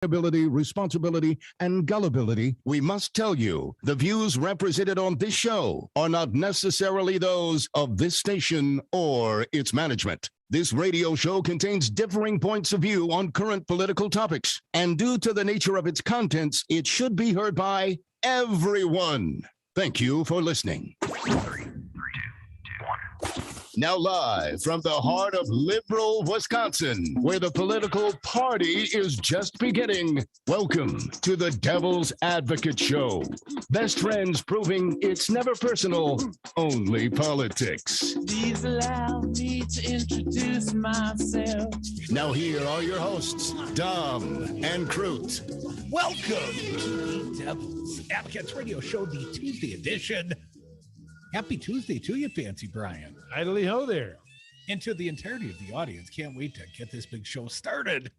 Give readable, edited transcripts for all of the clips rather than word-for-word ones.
Ability, responsibility, and gullibility, we must tell you the views represented on this show are not necessarily those of this station or its management. This radio show contains differing points of view on current political topics, and due to the nature of its contents, it should be heard by everyone. Thank you for listening. Now live from the heart of liberal Wisconsin, where the political party is just beginning. Welcome to the Devil's Advocate Show. Best friends proving it's never personal, only politics. Please allow me to introduce myself. Now here are your hosts, Dom and Kroot. Welcome to the Devil's Advocates Radio Show, the Tuesday edition. Happy Tuesday to you, Fancy Brian. Idly ho there. And to the entirety of the audience, can't wait to get this big show started.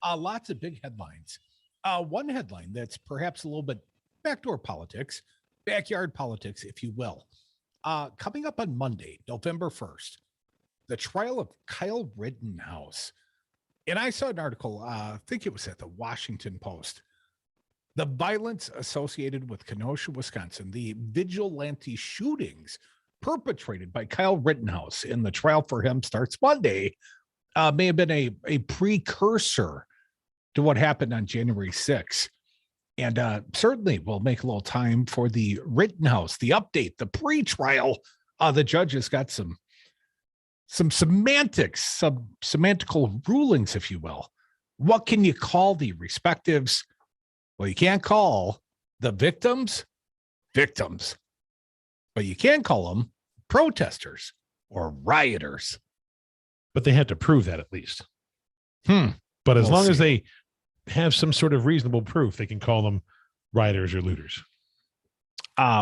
Lots of big headlines. One headline that's perhaps a little bit backdoor politics, backyard politics, if you will. Coming up on Monday, November 1st, the trial of Kyle Rittenhouse. And I saw an article, I think it was at the Washington Post. The violence associated with Kenosha, Wisconsin, the vigilante shootings perpetrated by Kyle Rittenhouse in the trial for him starts Monday, may have been a precursor to what happened on January 6th. And certainly we'll make a little time for the Rittenhouse, the update, the pre-trial. The judge has got some semantics, some semantical rulings, if you will. What can you call the respectives? Well, you can't call the victims, but you can call them protesters or rioters. But they had to prove that at least. But as long as they have some sort of reasonable proof, they can call them rioters or looters.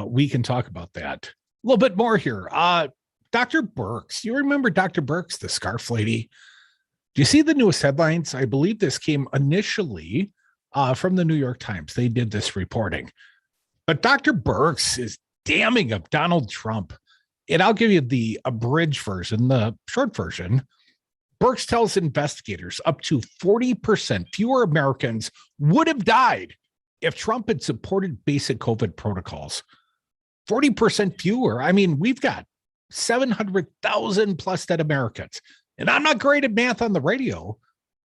We can talk about that a little bit more here. Dr. Birx, you remember Dr. Birx, the scarf lady? Do you see the newest headlines? I believe this came initially from the New York Times. They did this reporting. But Dr. Birx is damning of Donald Trump. And I'll give you the abridged version, the short version. Birx tells investigators up to 40% fewer Americans would have died if Trump had supported basic COVID protocols. 40% fewer. I mean, we've got 700,000 plus dead Americans. And I'm not great at math on the radio,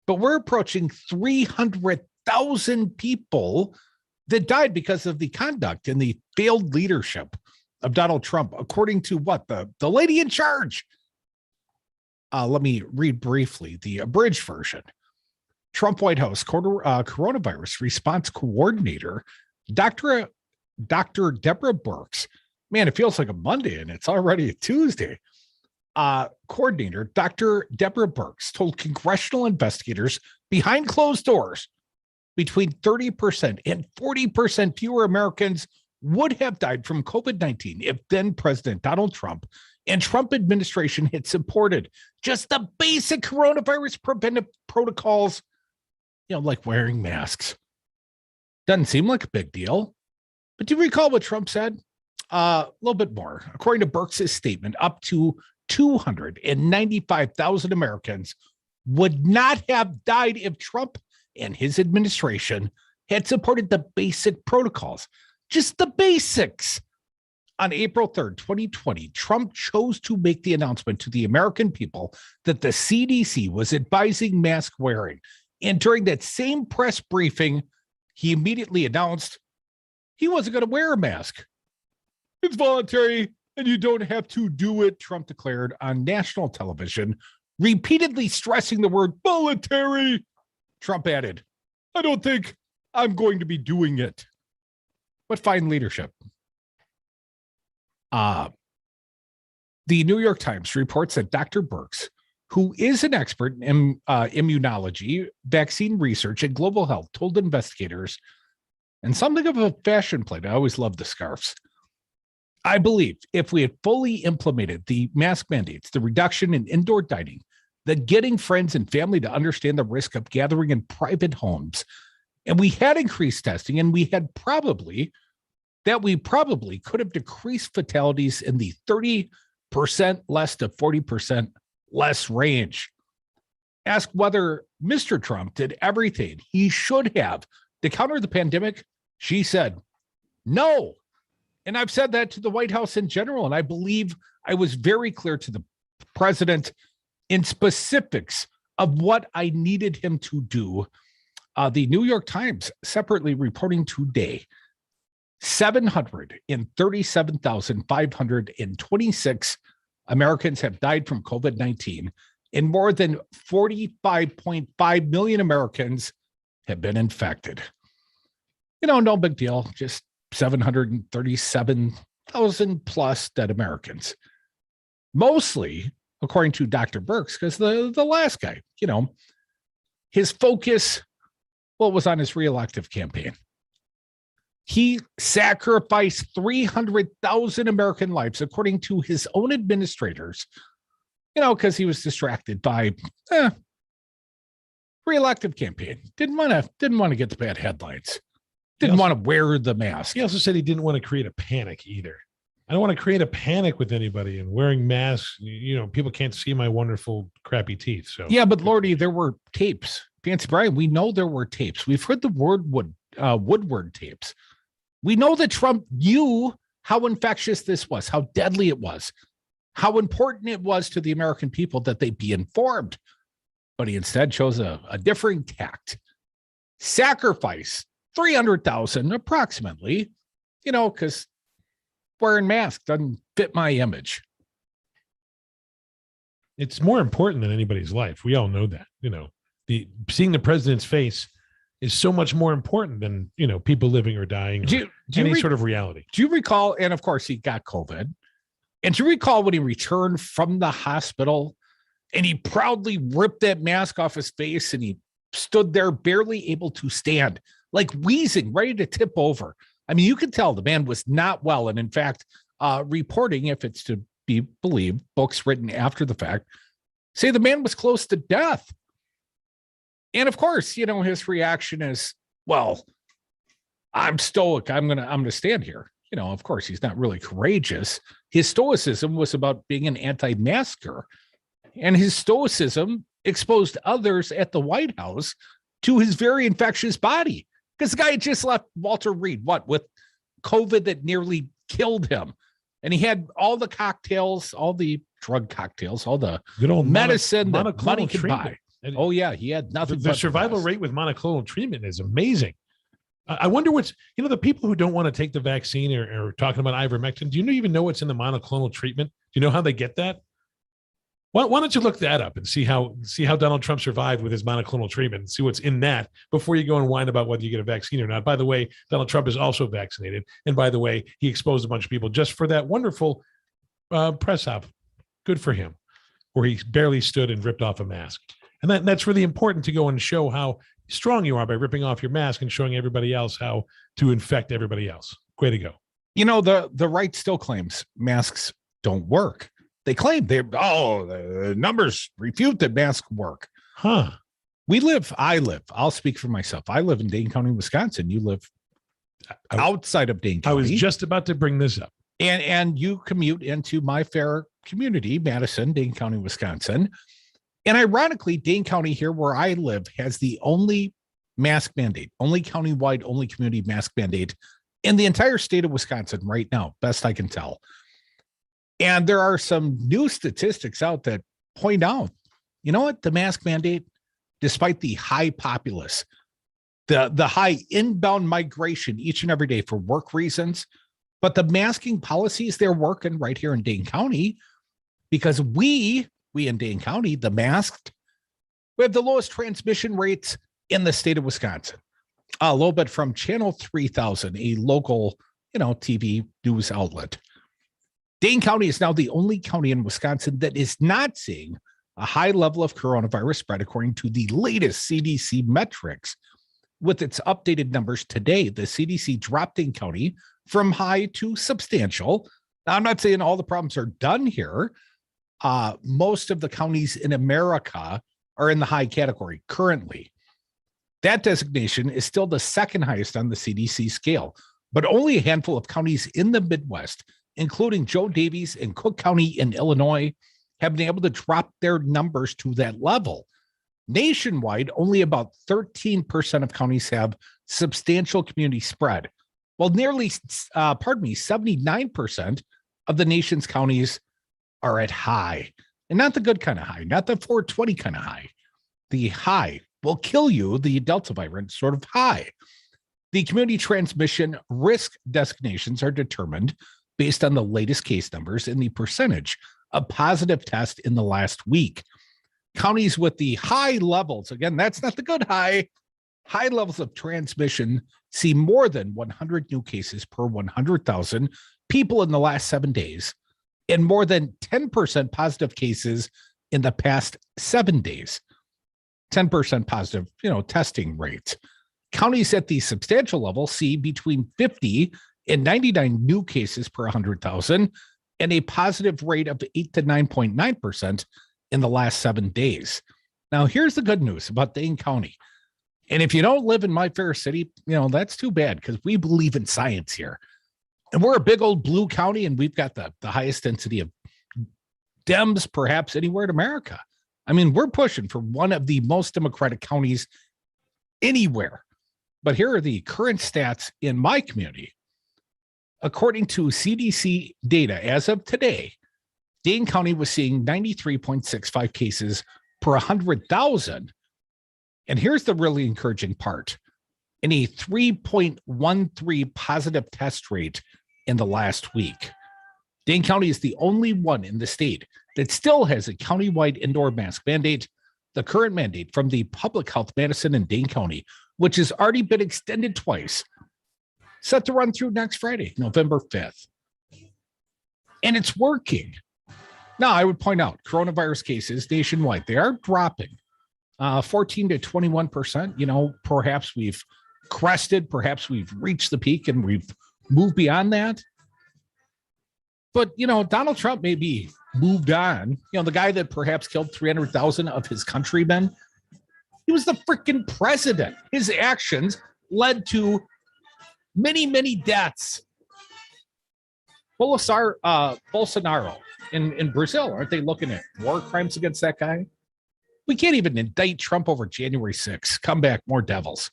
but we're approaching 300,000 people that died because of the conduct and the failed leadership of Donald Trump, according to what? The lady in charge. Let me read briefly the abridged version. Trump White House coronavirus response coordinator, Dr. Deborah Birx. Man, it feels like a Monday and it's already a Tuesday. Coordinator, Dr. Deborah Birx, told congressional investigators behind closed doors between 30% and 40% fewer Americans would have died from COVID-19 if then President Donald Trump and Trump administration had supported just the basic coronavirus preventive protocols, like wearing masks. Doesn't seem like a big deal. But do you recall what Trump said? A little bit more. According to Birx's statement, up to 295,000 Americans would not have died if Trump and his administration had supported the basic protocols, just the basics. On April 3rd, 2020, Trump chose to make the announcement to the American people that the CDC was advising mask wearing. And during that same press briefing, he immediately announced he wasn't going to wear a mask. It's voluntary and you don't have to do it, Trump declared on national television, repeatedly stressing the word voluntary. Trump added, I don't think I'm going to be doing it. But fine leadership. The New York Times reports that Dr. Birx, who is an expert in immunology, vaccine research, and global health, told investigators, and something of a fashion plate, I always love the scarves, I believe if we had fully implemented the mask mandates, the reduction in indoor dining, the getting friends and family to understand the risk of gathering in private homes, and we had increased testing, and we probably could have decreased fatalities in the 30% less to 40% less range. Asked whether Mr. Trump did everything he should have to counter the pandemic, she said, no. And I've said that to the White House in general. And I believe I was very clear to the president in specifics of what I needed him to do. The New York Times separately reporting today, 737,526 Americans have died from COVID-19, and more than 45.5 million Americans have been infected. No big deal, just 737,000 plus dead Americans. Mostly, according to Dr. Birx, because the last guy, his focus, was on his reelective campaign. He sacrificed 300,000 American lives, according to his own administrators, because he was distracted by reelective campaign. Didn't want to get the bad headlines. Didn't want to wear the mask. He also said he didn't want to create a panic either. I don't want to create a panic with anybody, and wearing masks, people can't see my wonderful crappy teeth. So yeah, but Lordy, there were tapes. Fancy Brian, we know there were tapes. We've heard the word Woodward tapes. We know that Trump knew how infectious this was, how deadly it was, how important it was to the American people that they be informed. But he instead chose a differing tact. Sacrifice 300,000 approximately, because wearing masks doesn't fit my image. It's more important than anybody's life. We all know that. Seeing the president's face is so much more important than people living or dying, or any sort of reality. Do you recall? And of course, he got COVID. And do you recall when he returned from the hospital and he proudly ripped that mask off his face and he stood there barely able to stand, like wheezing, ready to tip over? I mean, you could tell the man was not well. And in fact, reporting, if it's to be believed, books written after the fact, say the man was close to death. And of course, his reaction is, well, I'm stoic. I'm gonna stand here. Of course, he's not really courageous. His stoicism was about being an anti-masker. And his stoicism exposed others at the White House to his very infectious body. Because the guy had just left Walter Reed, with COVID that nearly killed him. And he had all the cocktails, all the drug cocktails, all the good old medicine that money could buy. Oh, yeah, he had nothing. The survival rate with monoclonal treatment is amazing. I wonder what's, the people who don't want to take the vaccine or talking about ivermectin, do you even know what's in the monoclonal treatment? Do you know how they get that? Why don't you look that up and see how Donald Trump survived with his monoclonal treatment and see what's in that before you go and whine about whether you get a vaccine or not. By the way, Donald Trump is also vaccinated. And by the way, he exposed a bunch of people just for that wonderful press op. Good for him, where he barely stood and ripped off a mask. And that's really important to go and show how strong you are by ripping off your mask and showing everybody else how to infect everybody else. Way to go. The right still claims masks don't work. They claim the numbers refute that masks work. Huh. I'll speak for myself. I live in Dane County, Wisconsin. You live outside of Dane County. I was just about to bring this up. And you commute into my fair community, Madison, Dane County, Wisconsin. And ironically, Dane County here where I live has the only mask mandate, only countywide, only community mask mandate in the entire state of Wisconsin right now, best I can tell. And there are some new statistics out that point out, the mask mandate, despite the high populace, the high inbound migration each and every day for work reasons, but the masking policies, they're working right here in Dane County because we in Dane County, the masked, we have the lowest transmission rates in the state of Wisconsin. A little bit from Channel 3000, a local, TV news outlet. Dane County is now the only county in Wisconsin that is not seeing a high level of coronavirus spread, according to the latest CDC metrics. With its updated numbers today, the CDC dropped Dane County from high to substantial. Now, I'm not saying all the problems are done here. Most of the counties in America are in the high category currently. That designation is still the second highest on the CDC scale, but only a handful of counties in the Midwest, including Joe Davies and Cook County in Illinois, have been able to drop their numbers to that level. Nationwide, only about 13% of counties have substantial community spread, while nearly, 79% of the nation's counties are at high, and not the good kind of high, not the 420 kind of high. The high will kill you, the Delta variant sort of high. The community transmission risk designations are determined based on the latest case numbers and the percentage of positive tests in the last week. Counties with the high levels, again, that's not the good high levels of transmission, see more than 100 new cases per 100,000 people in the last 7 days, and more than 10% positive cases in the past 7 days. 10% positive, testing rates. Counties at the substantial level see between 50 and 99 new cases per 100,000 and a positive rate of 8 to 9.9% in the last 7 days. Now, here's the good news about Dane County. And if you don't live in my fair city, that's too bad, because we believe in science here. And we're a big old blue county, and we've got the highest density of Dems perhaps anywhere in America. I mean, we're pushing for one of the most democratic counties anywhere. But here are the current stats in my community. According to CDC data, as of today, Dane County was seeing 93.65 cases per 100,000. And here's the really encouraging part. And a 3.13 positive test rate in the last week. Dane County is the only one in the state that still has a countywide indoor mask mandate, the current mandate from the Public Health Madison and Dane County, which has already been extended twice, set to run through next Friday, November 5th. And it's working. Now, I would point out coronavirus cases nationwide, they are dropping 14 to 21%. Perhaps we've crested, perhaps we've reached the peak and we've moved beyond that. But, Donald Trump may be moved on. The guy that perhaps killed 300,000 of his countrymen, he was the freaking president. His actions led to many, many deaths. Bolsonaro in Brazil, aren't they looking at war crimes against that guy? We can't even indict Trump over January 6th. Come back, more devils.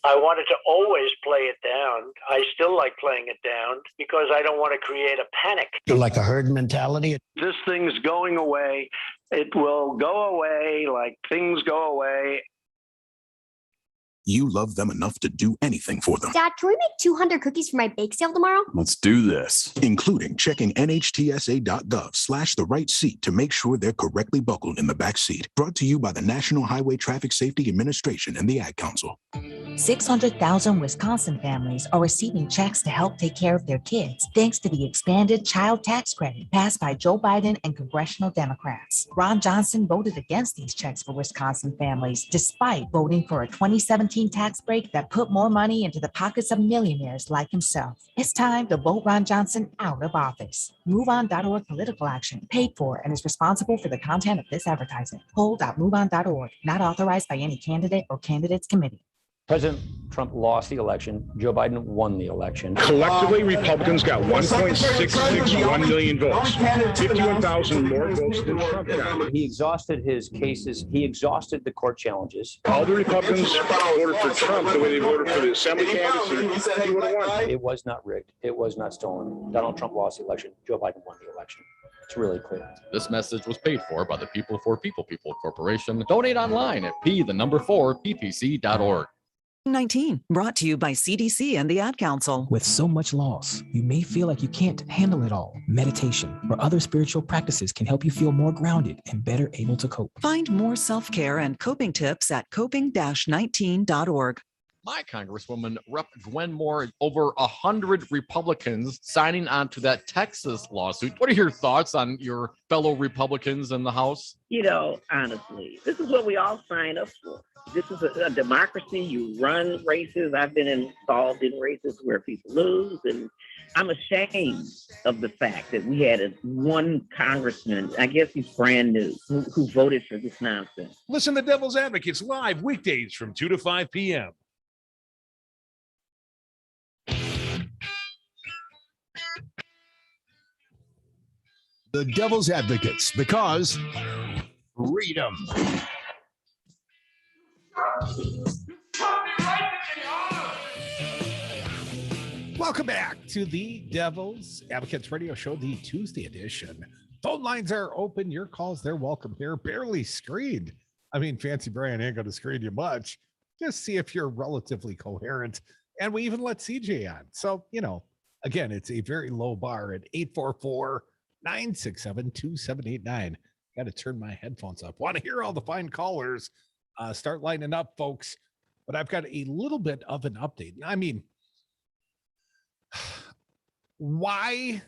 I wanted to always play it down. I still like playing it down because I don't want to create a panic. Like a herd mentality. This thing's going away. It will go away like things go away. You love them enough to do anything for them. Dad, can we make 200 cookies for my bake sale tomorrow? Let's do this. Including checking nhtsa.gov/the right seat to make sure they're correctly buckled in the back seat. Brought to you by the National Highway Traffic Safety Administration and the Ad Council. 600,000 Wisconsin families are receiving checks to help take care of their kids, thanks to the expanded child tax credit passed by Joe Biden and congressional Democrats. Ron Johnson voted against these checks for Wisconsin families, despite voting for a 2017 tax break that put more money into the pockets of millionaires like himself. It's time to vote Ron Johnson out of office. MoveOn.org political action, paid for and is responsible for the content of this advertising. Poll.moveon.org, not authorized by any candidate or candidates committee. President Trump lost the election. Joe Biden won the election. Collectively, Republicans got 1.661 million votes, 51,000 more votes than Trump got. He exhausted his cases. He exhausted the court challenges. All the Republicans voted for Trump the way they voted for the assembly candidates. He would have won. It was not rigged. It was not stolen. Donald Trump lost the election. Joe Biden won the election. It's really clear. This message was paid for by the People for People Corporation. Donate online at p4ppc.org. 19, brought to you by CDC and the Ad Council. With so much loss, you may feel like you can't handle it all. Meditation or other spiritual practices can help you feel more grounded and better able to cope. Find more self-care and coping tips at coping-19.org. My Congresswoman Rep. Gwen Moore, over 100 Republicans signing on to that Texas lawsuit. What are your thoughts on your fellow Republicans in the House? Honestly, this is what we all sign up for. This is a democracy. You run races. I've been involved in races where people lose, and I'm ashamed of the fact that we had one congressman, I guess he's brand new, who voted for this nonsense. Listen to Devil's Advocates live weekdays from 2 to 5 p.m. The Devil's Advocates, because freedom. Welcome back to the Devil's Advocates Radio Show, the Tuesday edition. Phone lines are open. Your calls, they're welcome here. Barely screened. I mean, Fancy Brian ain't going to screen you much. Just see if you're relatively coherent. And we even let CJ on. So, again, it's a very low bar at 844-967-2789. Got to turn my headphones up. Want to hear all the fine callers. Start lining up, folks. But I've got a little bit of an update. I mean, why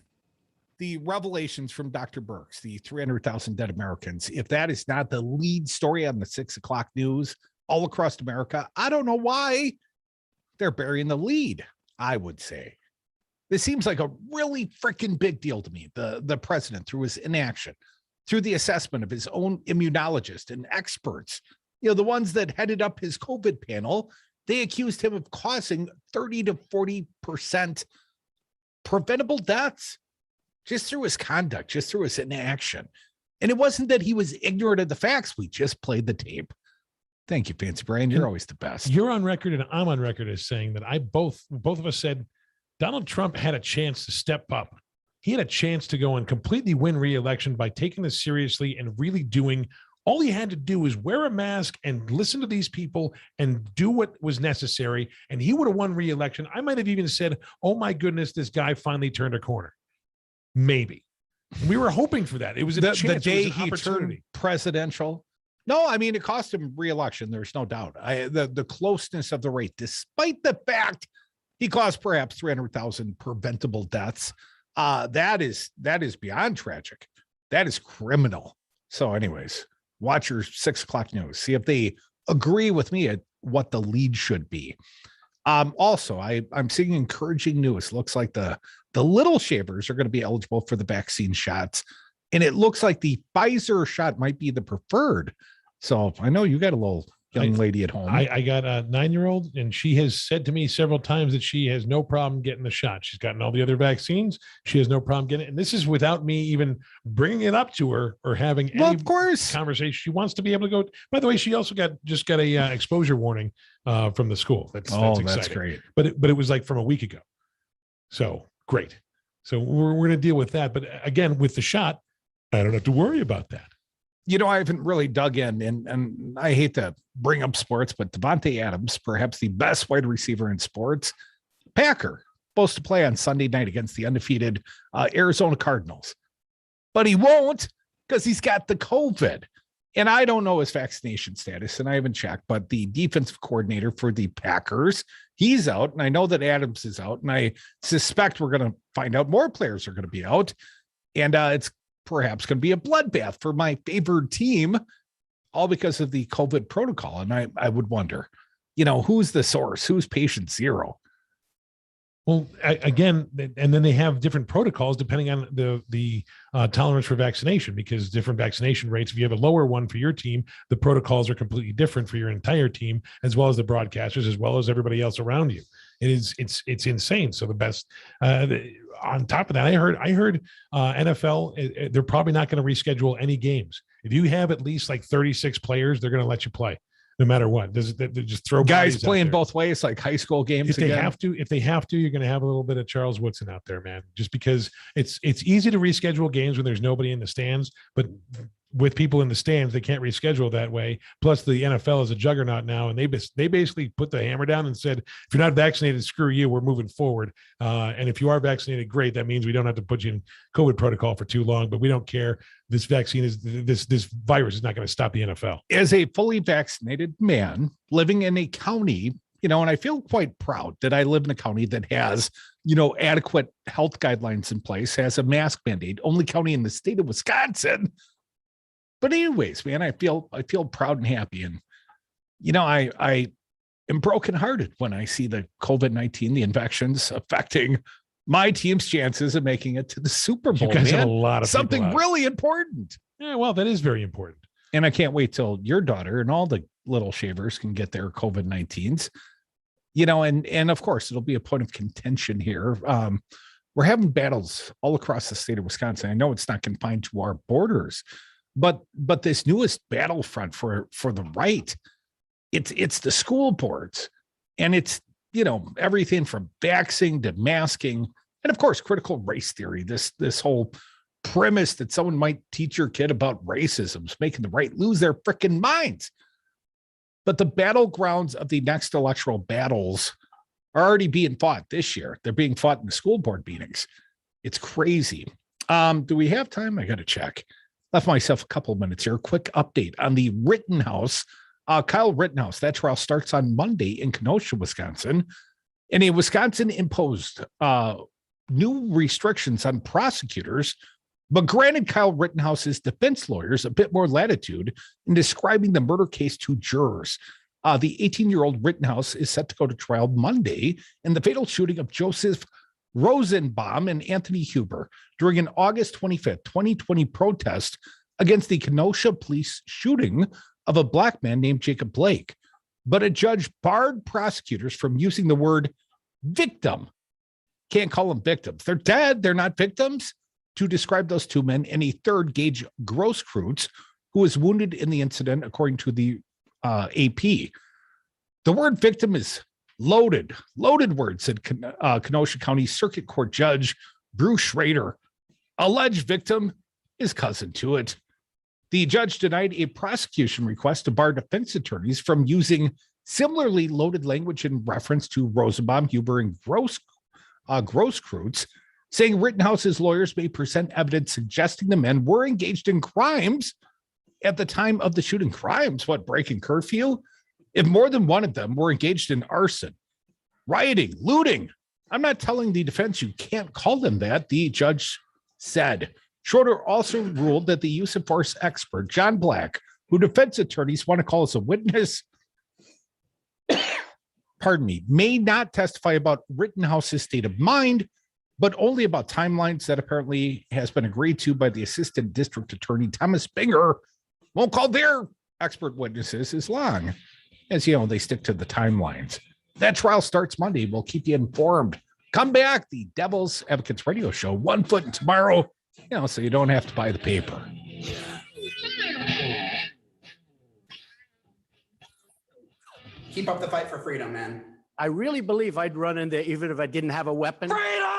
the revelations from Dr. Birx, the 300,000 dead Americans, if that is not the lead story on the 6 o'clock news all across America, I don't know why they're burying the lead, I would say. This seems like a really freaking big deal to me. The president, through his inaction, through the assessment of his own immunologist and experts, the ones that headed up his COVID panel, they accused him of causing 30 to 40% preventable deaths just through his conduct, just through his inaction. And it wasn't that he was ignorant of the facts. We just played the tape. Thank you, Fancy Brian. You're always the best. You're on record and I'm on record as saying that both of us said Donald Trump had a chance to step up. He had a chance to go and completely win re-election by taking this seriously and really doing all he had to do was wear a mask and listen to these people and do what was necessary. And he would have won re-election. I might have even said, oh my goodness, this guy finally turned a corner. Maybe. We were hoping for that. It was the day he turned presidential. No, I mean, it cost him re-election. There's no doubt. The closeness of the rate, despite the fact he caused perhaps 300,000 preventable deaths, that is beyond tragic. That is criminal. So anyways, watch your 6 o'clock news. See if they agree with me at what the lead should be. Also, I'm seeing encouraging news. Looks like the little shavers are going to be eligible for the vaccine shots. And it looks like the Pfizer shot might be the preferred. So I know you got a little young lady at home. I got a 9-year-old, and she has said to me several times that she has no problem getting the shot. She's gotten all the other vaccines. She has no problem getting it. And this is without me even bringing it up to her or having any conversation. She wants to be able to go. By the way, she also just got a exposure warning from the school. That's exciting. That's great. But it was like from a week ago. So great. So we're going to deal with that. But again, with the shot, I don't have to worry about that. I haven't really dug in, and I hate to bring up sports, but Devontae Adams, perhaps the best wide receiver in sports, Packer, supposed to play on Sunday night against the undefeated Arizona Cardinals. But he won't because he's got the COVID. And I don't know his vaccination status, and I haven't checked, but the defensive coordinator for the Packers, he's out, and I know that Adams is out, and I suspect we're going to find out more players are going to be out, and it's perhaps going to be a bloodbath for my favored team, all because of the COVID protocol. And I would wonder, who's the source? Who's patient zero? Well, again, and then they have different protocols depending on the tolerance for vaccination, because different vaccination rates, if you have a lower one for your team, the protocols are completely different for your entire team, as well as the broadcasters, as well as everybody else around you. It's insane. So the best, on top of that, I heard NFL, they're probably not going to reschedule any games. If you have at least like 36 players, they're going to let you play no matter what. They just throw guys playing both ways, like high school games. If they have to, you're going to have a little bit of Charles Woodson out there, man, just because it's easy to reschedule games when there's nobody in the stands, but with people in the stands, they can't reschedule that way. Plus the NFL is a juggernaut now. And they basically put the hammer down and said, if you're not vaccinated, screw you, we're moving forward. And if you are vaccinated, great. That means we don't have to put you in COVID protocol for too long, but we don't care. This vaccine this virus is not going to stop the NFL. As a fully vaccinated man living in a county, and I feel quite proud that I live in a county that has, adequate health guidelines in place, has a mask mandate, only county in the state of Wisconsin. But anyways, man, I feel proud and happy. And, I am brokenhearted when I see the COVID-19, the infections affecting my team's chances of making it to the Super Bowl. You guys have a lot of something really important. Yeah, well, that is very important. And I can't wait till your daughter and all the little shavers can get their COVID-19s, and of course it'll be a point of contention here. We're having battles all across the state of Wisconsin. I know it's not confined to our borders, but this newest battlefront for the right, it's the school boards, and it's, you know, everything from vaxxing to masking, and of course critical race theory. This whole premise that someone might teach your kid about racism is making the right lose their freaking minds. But the battlegrounds of the next electoral battles are already being fought this year. They're being fought in the school board meetings. It's crazy. Do we have time? I got to check. Left myself a couple of minutes here. Quick update on the Rittenhouse. Kyle Rittenhouse, that trial starts on Monday in Kenosha, Wisconsin. And a Wisconsin imposed new restrictions on prosecutors, but granted Kyle Rittenhouse's defense lawyers a bit more latitude in describing the murder case to jurors. The 18-year-old Rittenhouse is set to go to trial Monday in the fatal shooting of Joseph Rosenbaum and Anthony Huber during an August 25th, 2020 protest against the Kenosha police shooting of a black man named Jacob Blake. But a judge barred prosecutors from using the word victim. Can't call them victims. They're dead. They're not victims. To describe those two men and a third, Gage Grosskreutz, who was wounded in the incident, according to the AP. The word victim is loaded word, said Kenosha County Circuit Court Judge Bruce Schrader. Alleged victim is cousin to it. The judge denied a prosecution request to bar defense attorneys from using similarly loaded language in reference to Rosenbaum, Huber, and Grosskreutz, saying Rittenhouse's lawyers may present evidence suggesting the men were engaged in crimes at the time of the shooting. Crimes, what, breaking curfew? If more than one of them were engaged in arson, rioting, looting, I'm not telling the defense you can't call them that, the judge said. Schroeder also ruled that the use of force expert, John Black, who defense attorneys want to call as a witness, may not testify about Rittenhouse's state of mind, but only about timelines that apparently has been agreed to by the assistant district attorney, Thomas Binger. Won't call their expert witnesses as long as, you know, they stick to the timelines. That trial starts Monday. We'll keep you informed. Come back, the Devil's Advocates Radio Show, 1 foot in tomorrow, you know, so you don't have to buy the paper. Keep up the fight for freedom, man. I really believe I'd run in there even if I didn't have a weapon. Freedom!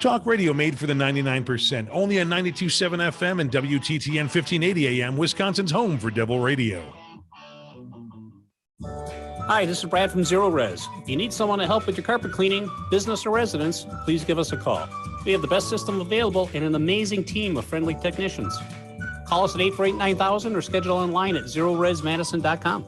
Talk radio made for the 99%. Only on 92.7 FM and WTTN 1580 AM, Wisconsin's home for Devil Radio. Hi, this is Brad from Zero Res. If you need someone to help with your carpet cleaning, business or residence, please give us a call. We have the best system available and an amazing team of friendly technicians. Call us at 848-9000 or schedule online at zeroresmadison.com.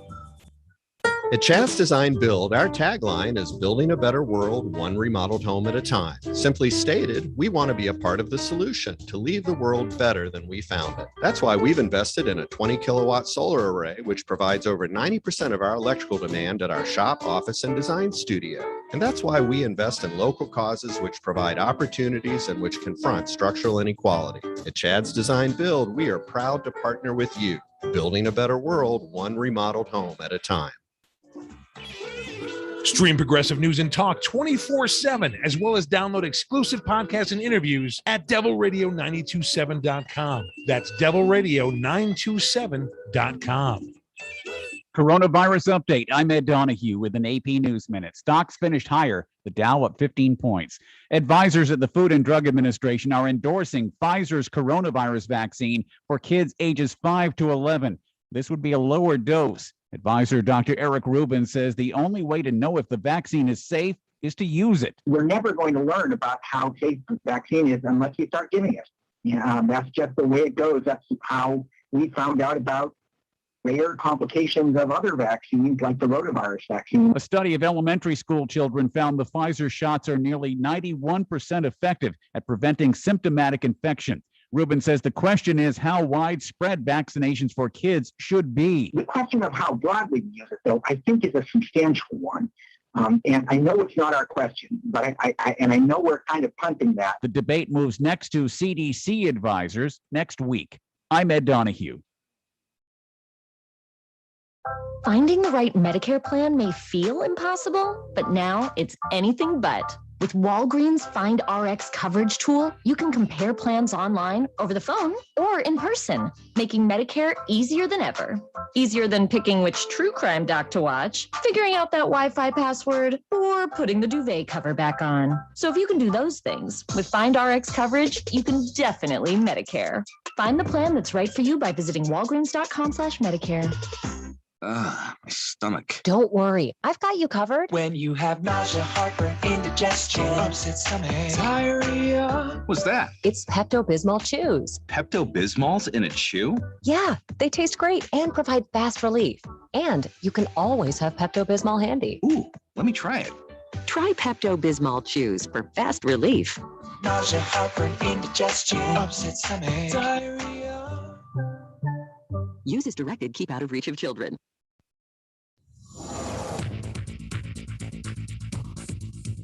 At Chaz Design Build, our tagline is building a better world, one remodeled home at a time. Simply stated, we want to be a part of the solution to leave the world better than we found it. That's why we've invested in a 20 kilowatt solar array, which provides over 90% of our electrical demand at our shop, office, and design studio. And that's why we invest in local causes which provide opportunities and which confront structural inequality. At Chad's Design Build, we are proud to partner with you, building a better world, one remodeled home at a time. Stream progressive news and talk 24/7, as well as download exclusive podcasts and interviews at devilradio927.com. That's devilradio927.com. Coronavirus update. I'm Ed Donahue with an AP News Minute. Stocks finished higher, the Dow up 15 points. Advisors at the Food and Drug Administration are endorsing Pfizer's coronavirus vaccine for kids ages 5 to 11. This would be a lower dose. Advisor Dr. Eric Rubin says the only way to know if the vaccine is safe is to use it. We're never going to learn about how safe the vaccine is unless you start giving it. That's just the way it goes. That's how we found out about rare complications of other vaccines like the rotavirus vaccine. A study of elementary school children found the Pfizer shots are nearly 91% effective at preventing symptomatic infection. Rubin says the question is how widespread vaccinations for kids should be. The question of how broadly we use it, though, I think is a substantial one. And I know it's not our question, but I know we're kind of punting that. The debate moves next to CDC advisors next week. I'm Ed Donahue. Finding the right Medicare plan may feel impossible, but now it's anything but. With Walgreens Find RX coverage tool, you can compare plans online, over the phone, or in person, making Medicare easier than ever. Easier than picking which true crime doc to watch, figuring out that Wi-Fi password, or putting the duvet cover back on. So if you can do those things, with Find RX coverage, you can definitely Medicare. Find the plan that's right for you by visiting walgreens.com/Medicare. My stomach. Don't worry, I've got you covered. When you have nausea, heartburn, indigestion, upset stomach, diarrhea. What's that? It's Pepto-Bismol Chews. Pepto-Bismol's in a chew? Yeah, they taste great and provide fast relief. And you can always have Pepto-Bismol handy. Ooh, let me try it. Try Pepto-Bismol Chews for fast relief. Nausea, heartburn, indigestion, upset stomach, diarrhea. Use as directed. Keep out of reach of children.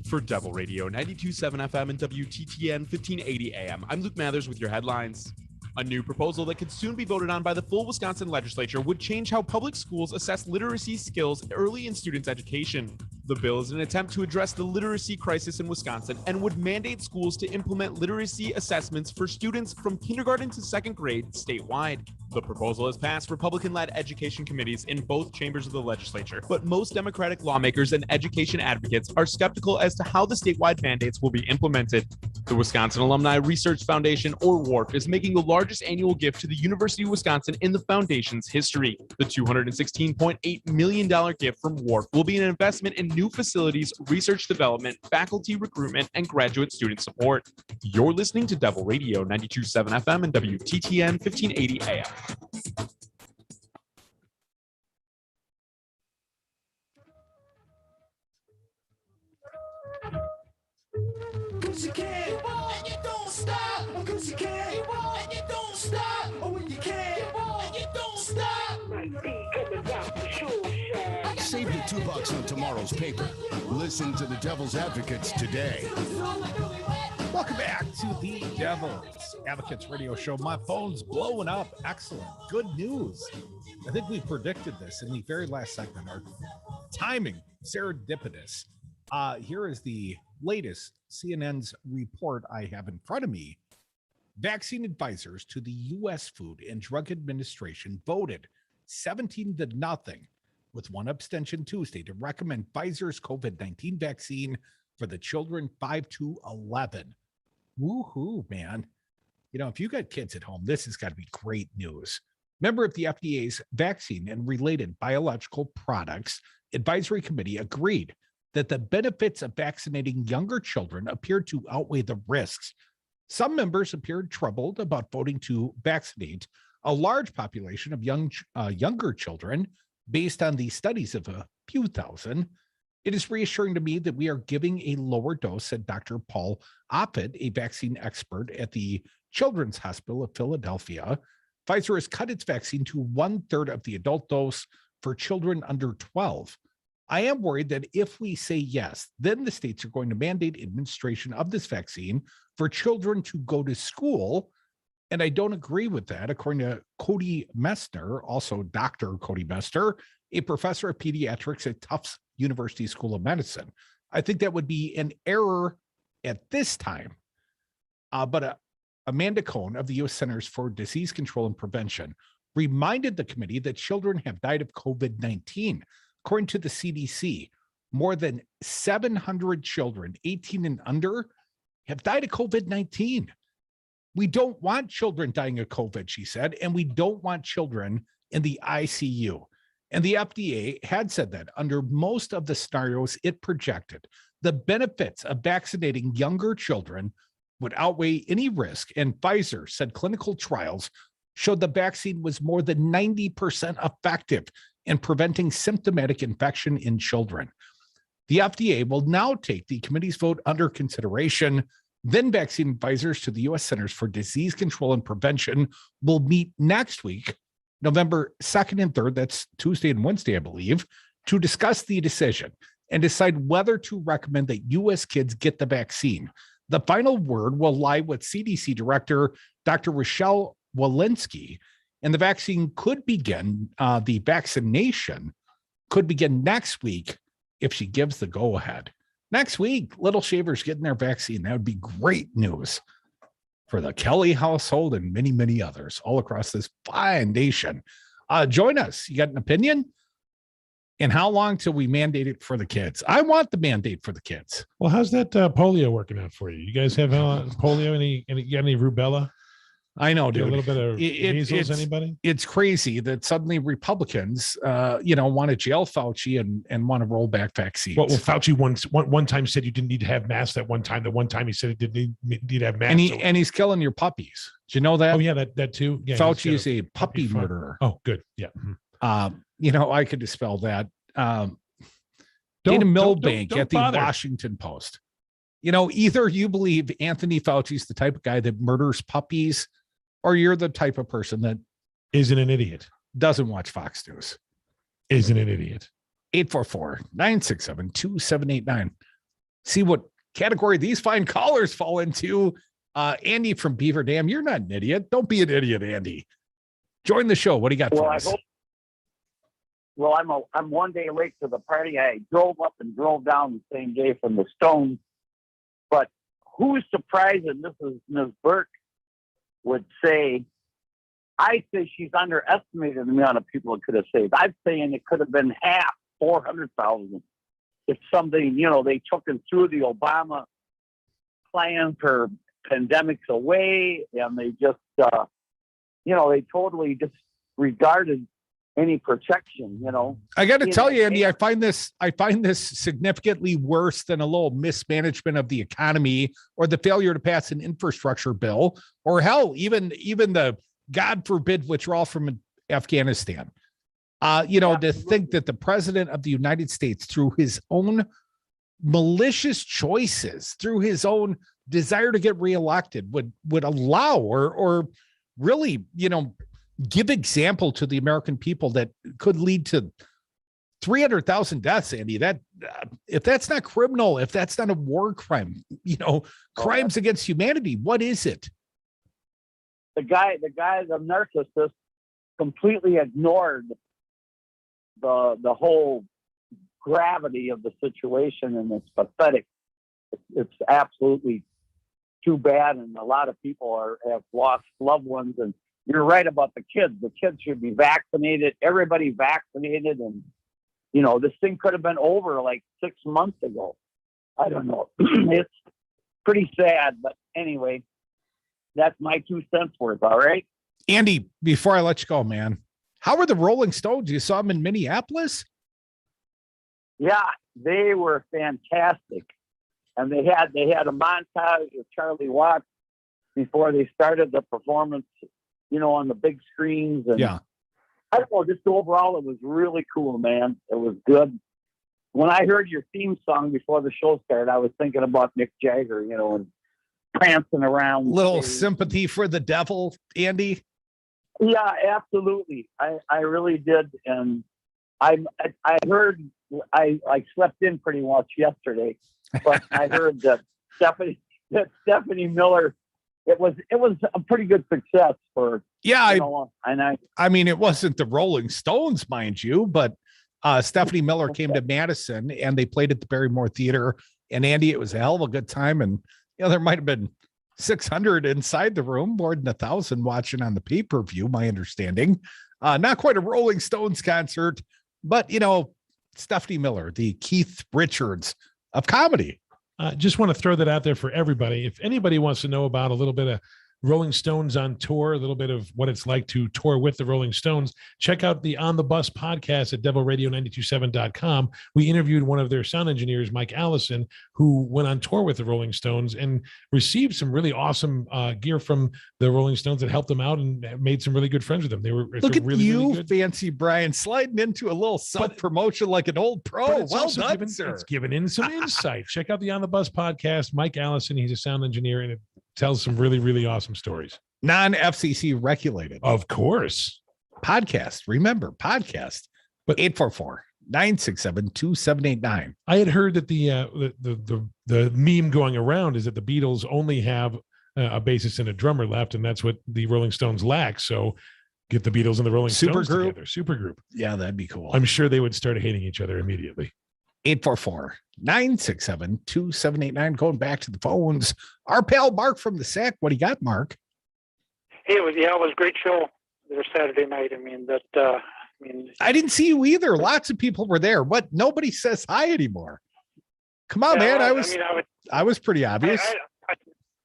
For Devil Radio 92.7 FM and WTTN 1580 AM, I'm Luke Mathers with your headlines. A new proposal that could soon be voted on by the full Wisconsin legislature would change how public schools assess literacy skills early in students' education. The bill is an attempt to address the literacy crisis in Wisconsin and would mandate schools to implement literacy assessments for students from kindergarten to second grade statewide. The proposal has passed Republican-led education committees in both chambers of the legislature, but most Democratic lawmakers and education advocates are skeptical as to how the statewide mandates will be implemented. The Wisconsin Alumni Research Foundation, or WARF, is making the largest annual gift to the University of Wisconsin in the foundation's history. The $216.8 million gift from WARF will be an investment in new facilities, research development, faculty recruitment, and graduate student support. You're listening to Devil Radio 92.7 FM and WTTN 1580 AM. Cause you can, and you don't stop. Cause you can, and you don't stop. Oh, when you can, and you don't stop. Save the $2 on tomorrow's paper. Listen to the Devil's Advocates today. Welcome back to the Devil's Advocates radio show. My phone's blowing up. Excellent. Good news. I think we predicted this in the very last segment. Our timing, serendipitous. Here is the latest CNN's report I have in front of me. Vaccine advisors to the U.S. Food and Drug Administration voted 17-0 with one abstention Tuesday to recommend Pfizer's COVID-19 vaccine for the children 5 to 11. Woohoo, man. You know, if you got kids at home, this has got to be great news. Member of the FDA's Vaccine and Related Biological Products Advisory Committee agreed that the benefits of vaccinating younger children appeared to outweigh the risks. Some members appeared troubled about voting to vaccinate a large population of younger children based on the studies of a few thousand. It is reassuring to me that we are giving a lower dose, said Dr. Paul Offit, a vaccine expert at the Children's Hospital of Philadelphia. Pfizer has cut its vaccine to 1/3 of the adult dose for children under 12. I am worried that if we say yes, then the states are going to mandate administration of this vaccine for children to go to school. And I don't agree with that, according to Cody Messner, also Dr. Cody Messner, a professor of pediatrics at Tufts University School of Medicine. I think that would be an error at this time. But Amanda Cohn of the U.S. Centers for Disease Control and Prevention reminded the committee that children have died of COVID-19. According to the CDC, more than 700 children, 18 and under, have died of COVID-19. We don't want children dying of COVID, she said, and we don't want children in the ICU. And the FDA had said that under most of the scenarios it projected, the benefits of vaccinating younger children would outweigh any risk. And Pfizer said clinical trials showed the vaccine was more than 90% effective in preventing symptomatic infection in children. The FDA will now take the committee's vote under consideration. Then vaccine advisors to the U.S. Centers for Disease Control and Prevention will meet next week, November 2nd and 3rd, that's Tuesday and Wednesday, I believe, to discuss the decision and decide whether to recommend that U.S. kids get the vaccine. The final word will lie with CDC Director Dr. Rochelle Walensky, and the vaccine could begin the vaccination could begin next week if she gives the go ahead. Next week, little shavers getting their vaccine. That would be great news for the Kelly household and many, many others all across this fine nation. Join us. You got an opinion? And how long till we mandate it for the kids? I want the mandate for the kids. Well, how's that polio working out for you? You guys have polio? You got any rubella? I know, dude. A little bit of measles, anybody? It's crazy that suddenly Republicans, want to jail Fauci and want to roll back vaccines. Well, Fauci one time said you didn't need to have masks. That one time he said he didn't need to have masks. And he's killing your puppies. Do you know that? Oh yeah, that too. Yeah, Fauci is a puppy murderer. Oh, good. Yeah. I could dispel that. Dana Milbank at the Washington Post. Either you believe Anthony Fauci's the type of guy that murders puppies, or you're the type of person that isn't an idiot, doesn't watch Fox News. Isn't an idiot. 844-967-2789. See what category these fine callers fall into. Andy from Beaver Dam, you're not an idiot. Don't be an idiot, Andy. Join the show. What do you got for us? I'm 1 day late to the party. I drove up and drove down the same day from the Stones. But who's surprised that Ms. Birx would say, I say she's underestimated the amount of people it could have saved. I'm saying it could have been half, 400,000. If something, they took him through the Obama plan for pandemics away, and they just, they totally disregarded any protection, I got to tell you, Andy, I find this significantly worse than a little mismanagement of the economy or the failure to pass an infrastructure bill, or hell, even the God forbid withdrawal from Afghanistan. To think that the president of the United States, through his own malicious choices, through his own desire to get reelected, would allow or really, give example to the American people that could lead to 300,000 deaths, Andy. That if that's not criminal, if that's not a war crime, crimes against humanity, what is it? The guy, the narcissist, completely ignored the whole gravity of the situation, and it's pathetic. It's absolutely too bad, and a lot of people have lost loved ones. And you're right about the kids. The kids should be vaccinated. Everybody vaccinated. And, this thing could have been over like 6 months ago. I don't know. It's pretty sad. But anyway, that's my 2 cents worth. All right. Andy, before I let you go, man, how were the Rolling Stones? You saw them in Minneapolis? Yeah, they were fantastic. And they had a montage of Charlie Watts before they started the performance, on the big screens. And yeah, I don't know, just overall, it was really cool, man. It was good. When I heard your theme song before the show started, I was thinking about Mick Jagger, and prancing around. Little sympathy for the devil, Andy. Yeah, absolutely. I really did. And I heard, I slept in pretty much yesterday, but I heard that Stephanie Miller, it was a pretty good success for, I mean, it wasn't the Rolling Stones, mind you, but Stephanie Miller came to Madison and they played at the Barrymore Theater, and Andy, it was a hell of a good time. And, there might've been 600 inside the room, more than 1,000 watching on the pay-per-view, my understanding. Not quite a Rolling Stones concert, but, Stephanie Miller, the Keith Richards of comedy. Just want to throw that out there for everybody. If anybody wants to know about a little bit of Rolling Stones on tour, a little bit of what it's like to tour with the Rolling Stones, check out the On the Bus podcast at devilradio927.com. We interviewed one of their sound engineers, Mike Allison, who went on tour with the Rolling Stones and received some really awesome gear from the Rolling Stones that helped them out and made some really good friends with them. Look at really, you, really fancy Brian, sliding into a little self-promotion like an old pro. Well done, sir. It's given in some insight. Check out the On the Bus podcast. Mike Allison, he's a sound engineer, and it tells some really, really awesome stories. Non-FCC regulated. Of course. Podcast. Remember, podcast. But 844-967-2789. I had heard that the meme going around is that the Beatles only have a bassist and a drummer left, and that's what the Rolling Stones lack. So Get the Beatles and the Rolling Stones Supergroup? together. Supergroup. Yeah, that'd be cool. I'm sure they would start hating each other immediately. 844-967-2789. Going back to the phones. Our pal Mark from the SAC. What do you got, Mark? Hey, it was a great show there Saturday night. I didn't see you either. Lots of people were there, but nobody says hi anymore. Come on, man. I was pretty obvious.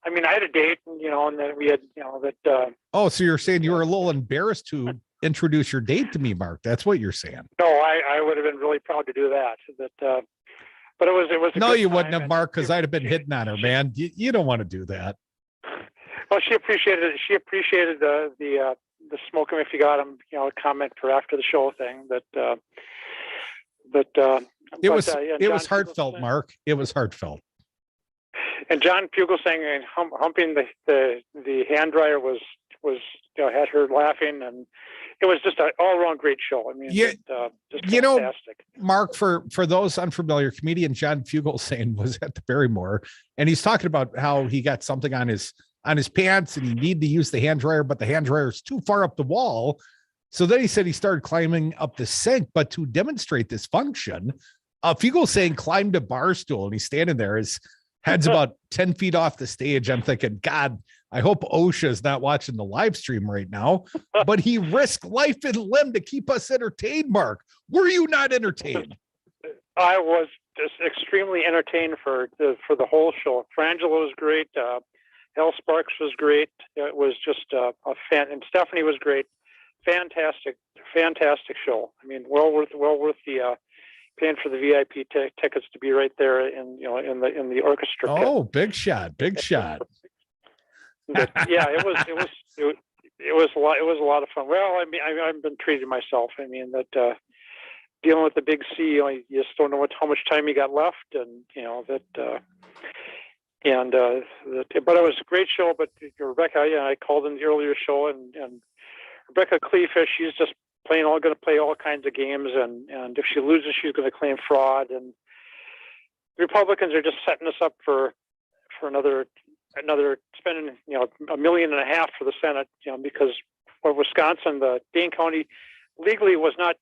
I had a date, and then we had, Oh, so you're saying you were a little embarrassed to introduce your date to me, Mark? That's what you're saying. No, I would have been really proud to do that. But it was. No, you wouldn't have, Mark, because I'd have been hitting on her, man. You don't want to do that. Well, she appreciated it. She appreciated the smoke 'em if you got 'em, comment for after the show thing. It was heartfelt, Mark. It was heartfelt. And John Fugelsang humping the hand dryer was had her laughing, and it was just an all around great show. Just fantastic. Mark, for those unfamiliar, comedian John Fugelsang was at the Barrymore, and he's talking about how he got something on his pants and he needed to use the hand dryer, but the hand dryer is too far up the wall. So then he said he started climbing up the sink, but to demonstrate this function, Fugelsang climbed a bar stool and he's standing there. His head's about 10 feet off the stage. I'm thinking, God, I hope OSHA is not watching the live stream right now, but he risked life and limb to keep us entertained. Mark, were you not entertained? I was just extremely entertained for the whole show. Frangela was great. L. Sparks was great. It was just a fan, and Stephanie was great. Fantastic show. Well worth the paying for the VIP tickets to be right there in the orchestra. Oh, big shot. But, yeah, it was a lot of fun. Well, I've been treating myself. Dealing with the big C, you just don't know how much time you got left, and but it was a great show. But Rebecca, I called in the earlier show, and Rebecca Kleefisch, she's just going to play all kinds of games, and if she loses, she's going to claim fraud. And the Republicans are just setting us up for another spending $1.5 million for the Senate, because for Wisconsin, the Dane County legally was not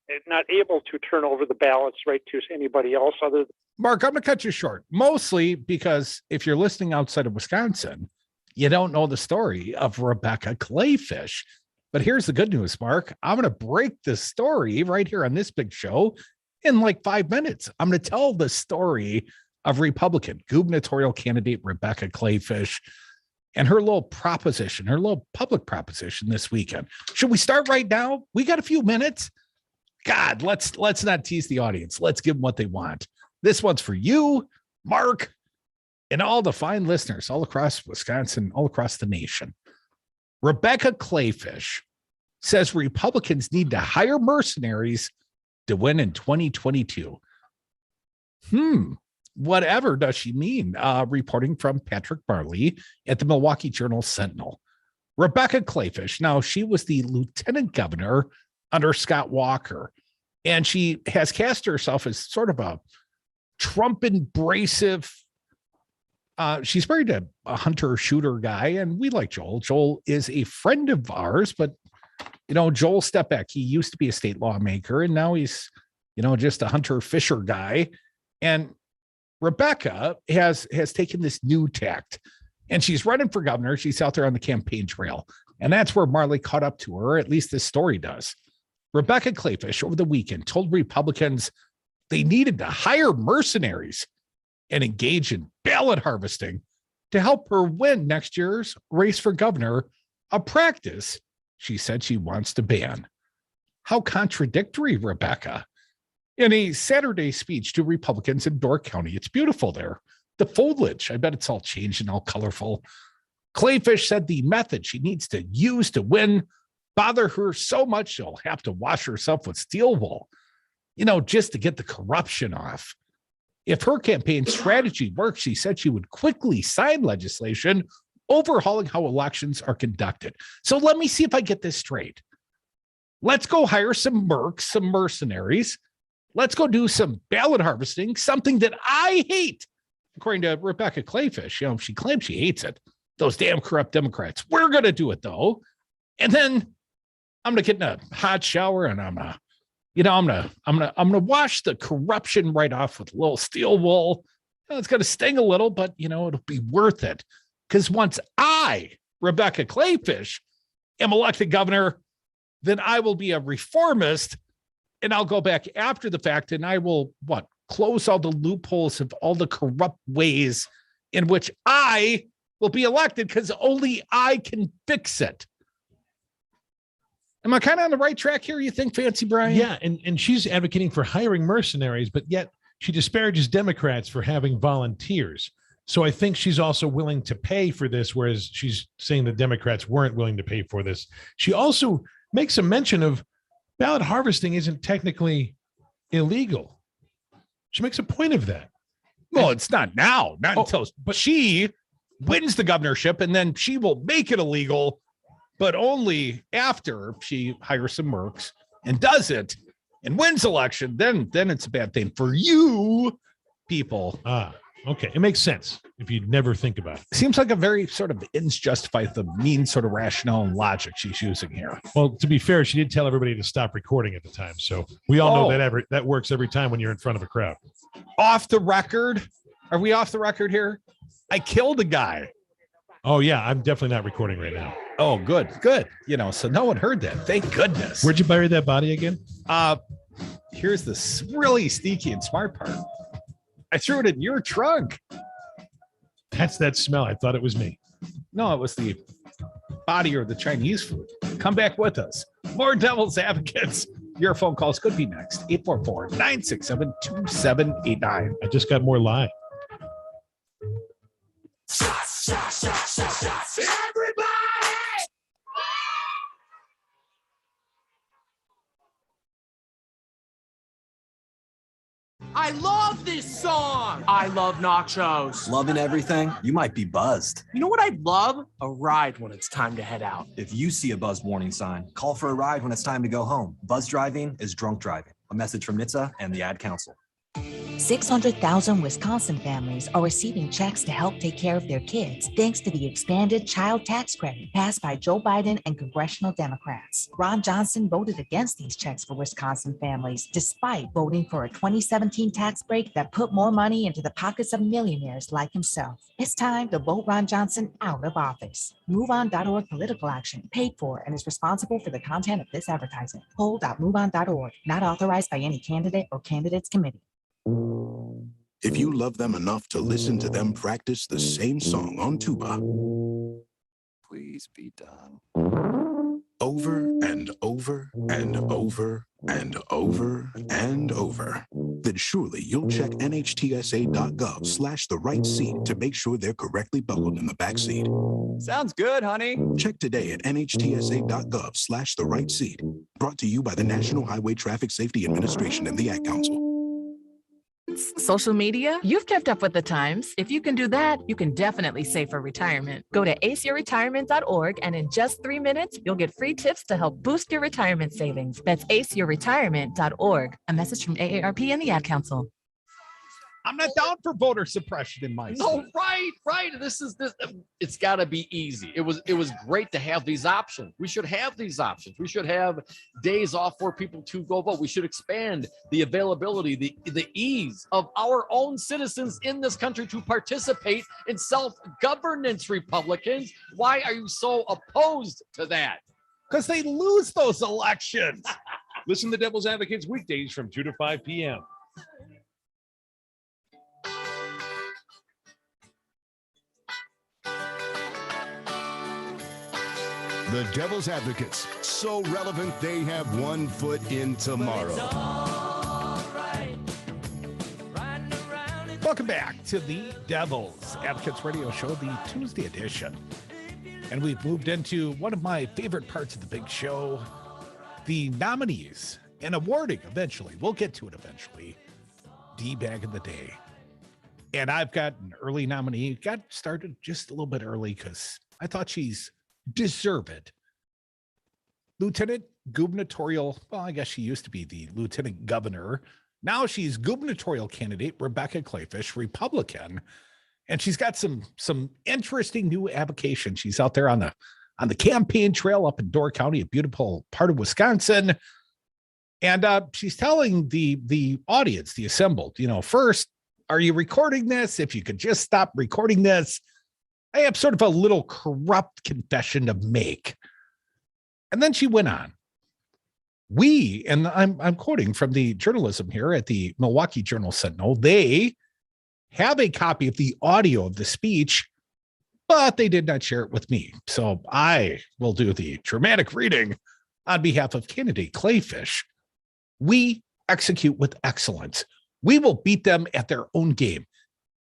able to turn over the ballots right to anybody else other than Mark. I'm going to cut you short, mostly because if you're listening outside of Wisconsin, you don't know the story of Rebecca Kleefisch. But here's the good news, Mark. I'm going to break this story right here on this big show in like 5 minutes. I'm going to tell the story of Republican gubernatorial candidate Rebecca Kleefisch and her little public proposition this weekend. Should we start right now? We got a few minutes. God, let's not tease the audience. Let's give them what they want. This one's for you, Mark, and all the fine listeners all across Wisconsin, all across the nation. Rebecca Kleefisch says Republicans need to hire mercenaries to win in 2022. Whatever does she mean? Reporting from Patrick Barley at the Milwaukee Journal-Sentinel. Rebecca Kleefisch, now she was the lieutenant governor under Scott Walker, and she has cast herself as sort of a Trump abrasive. She's married to a hunter shooter guy, and we like Joel. Joel is a friend of ours, but Joel stepped back. He used to be a state lawmaker, and now he's just a hunter fisher guy. And Rebecca has taken this new tact, and she's running for governor. She's out there on the campaign trail, and that's where Marley caught up to her, or at least this story does. Rebecca Kleefisch over the weekend told Republicans they needed to hire mercenaries and engage in ballot harvesting to help her win next year's race for governor, a practice she said she wants to ban. How contradictory, Rebecca. In a Saturday speech to Republicans in Door County, it's beautiful there. The foliage, I bet it's all changed and all colorful. Kleefisch said the method she needs to use to win bother her so much she'll have to wash herself with steel wool, just to get the corruption off. If her campaign strategy works, she said she would quickly sign legislation overhauling how elections are conducted. So let me see if I get this straight. Let's go hire some mercs, some mercenaries. Let's go do some ballot harvesting, something that I hate. According to Rebecca Kleefisch, she claims she hates it. Those damn corrupt Democrats. We're going to do it, though. And then I'm gonna get in a hot shower and I'm gonna wash the corruption right off with a little steel wool. It's gonna sting a little, but it'll be worth it. Because once I, Rebecca Kleefisch, am elected governor, then I will be a reformist, and I'll go back after the fact, and I will close all the loopholes of all the corrupt ways in which I will be elected, because only I can fix it. Am I kind of on the right track here, you think, Fancy Brian? Yeah, and she's advocating for hiring mercenaries, but yet she disparages Democrats for having volunteers. So I think she's also willing to pay for this, whereas she's saying the Democrats weren't willing to pay for this. She also makes a mention of ballot harvesting isn't technically illegal. She makes a point of that. Well, it's not now, until but she wins the governorship, and then she will make it illegal, but only after she hires some mercs and does it and wins election. Then it's a bad thing for you people. Okay. It makes sense if you never think about it. Seems like a very sort of ends justify the mean sort of rationale and logic she's using here. Well, to be fair, she did tell everybody to stop recording at the time. So we all know that works every time when you're in front of a crowd. Off the record? Are we off the record here? I killed a guy. Oh, yeah. I'm definitely not recording right now. Oh, good. So no one heard that. Thank goodness. Where'd you bury that body again? Here's the really sneaky and smart part. I threw it in your trunk. That's that smell. I thought it was me. No, it was the body or the Chinese food. Come back with us. More Devil's Advocates. Your phone calls could be next. 844-967-2789. I just got more lie. Shots, everybody! I love this song. I love nachos. Loving everything? You might be buzzed. You know what I'd love? A ride when it's time to head out. If you see a buzz warning sign, call for a ride when it's time to go home. Buzz driving is drunk driving. A message from NHTSA and the Ad Council. 600,000 Wisconsin families are receiving checks to help take care of their kids, thanks to the expanded child tax credit passed by Joe Biden and congressional Democrats. Ron Johnson voted against these checks for Wisconsin families, despite voting for a 2017 tax break that put more money into the pockets of millionaires like himself. It's time to vote Ron Johnson out of office. MoveOn.org political action, paid for and is responsible for the content of this advertisement. Poll.moveon.org, not authorized by any candidate or candidates committee. If you love them enough to listen to them practice the same song on tuba, please be done. Over and over and over and over and over, then surely you'll check nhtsa.gov/the right seat to make sure they're correctly buckled in the back seat. Sounds good, honey. Check today at nhtsa.gov/the right seat. Brought to you by the National Highway Traffic Safety Administration and the Ad Council. Social media? You've kept up with the times. If you can do that, you can definitely save for retirement. Go to aceyourretirement.org, and in just 3 minutes, you'll get free tips to help boost your retirement savings. That's aceyourretirement.org. A message from AARP and the Ad Council. I'm not down for voter suppression in my No, right. This. It's got to be easy. It was great to have these options. We should have these options. We should have days off for people to go vote. We should expand the availability, the ease of our own citizens in this country to participate in self-governance. Republicans, why are you so opposed to that? Because they lose those elections. Listen to Devil's Advocates weekdays from 2 to 5 p.m. The Devil's Advocates, so relevant they have 1 foot in tomorrow. Welcome back to the Devil's Advocates Radio Show, the Tuesday edition. And we've moved into one of my favorite parts of the big show, the nominees and awarding eventually. We'll get to it eventually. D-Bag of the Day. And I've got an early nominee. Got started just a little bit early because I thought she's deserved. Lieutenant gubernatorial, well, I guess she used to be the lieutenant governor. Now she's gubernatorial candidate Rebecca Kleefisch, Republican, and she's got some interesting new avocation. She's out there on on the campaign trail up in Door County, a beautiful part of Wisconsin. And she's telling the audience, the assembled, first, are you recording this? If you could just stop recording this. I have sort of a little corrupt confession to make. And then she went on. We, and I'm quoting from the journalism here at the Milwaukee Journal-Sentinel, they have a copy of the audio of the speech, but they did not share it with me. So I will do the dramatic reading on behalf of candidate Kleefisch. We execute with excellence. We will beat them at their own game.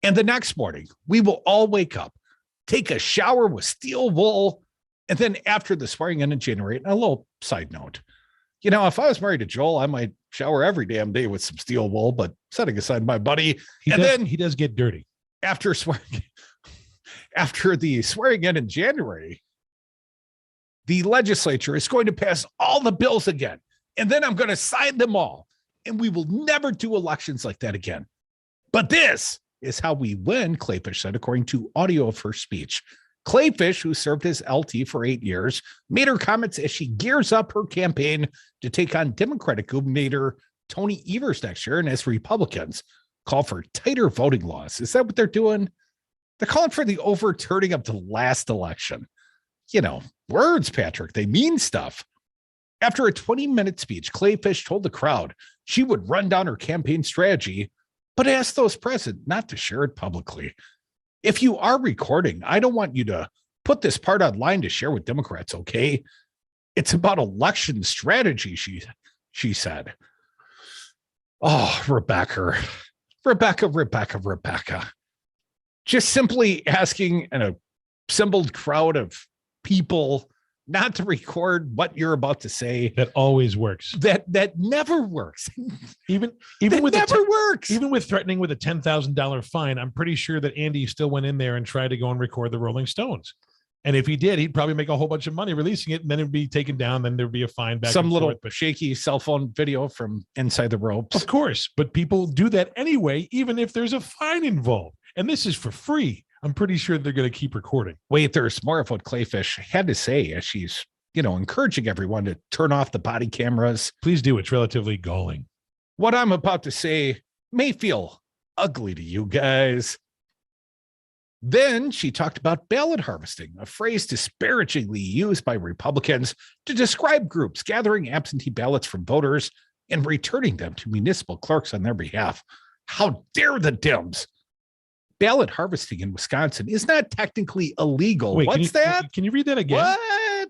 And the next morning, we will all wake up, take a shower with steel wool, and then after the swearing in January, and a little side note, if I was married to Joel, I might shower every damn day with some steel wool, but setting aside my buddy, then he does get dirty. After the swearing in January, the legislature is going to pass all the bills again. And then I'm going to sign them all. And we will never do elections like that again. But this is how we win, Kleefisch said, according to audio of her speech. Kleefisch, who served as LT for 8 years, made her comments as she gears up her campaign to take on Democratic Gubernator Tony Evers next year, and as Republicans call for tighter voting laws. Is that what they're doing? They're calling for the overturning of the last election. Words, Patrick, they mean stuff. After a 20-minute speech, Kleefisch told the crowd she would run down her campaign strategy, but asked those present not to share it publicly. If you are recording, I don't want you to put this part online to share with Democrats, okay? It's about election strategy, she said. Oh, Rebecca. Just simply asking an assembled crowd of people not to record what you're about to say. That always works. That never works. Even with works. Even with threatening with a $10,000 fine, I'm pretty sure that Andy still went in there and tried to go and record the Rolling Stones. And if he did, he'd probably make a whole bunch of money releasing it, and then it'd be taken down. Then there'd be a fine back. Some little shaky cell phone video from inside the ropes. Of course, but people do that anyway, even if there's a fine involved. And this is for free. I'm pretty sure they're going to keep recording. Wait, there's more of what Kleefisch had to say as she's, encouraging everyone to turn off the body cameras. Please do. It's relatively galling. What I'm about to say may feel ugly to you guys. Then she talked about ballot harvesting, a phrase disparagingly used by Republicans to describe groups gathering absentee ballots from voters and returning them to municipal clerks on their behalf. How dare the Dems? Ballot harvesting in Wisconsin is not technically illegal. Wait, what's that? Can you read that again? What?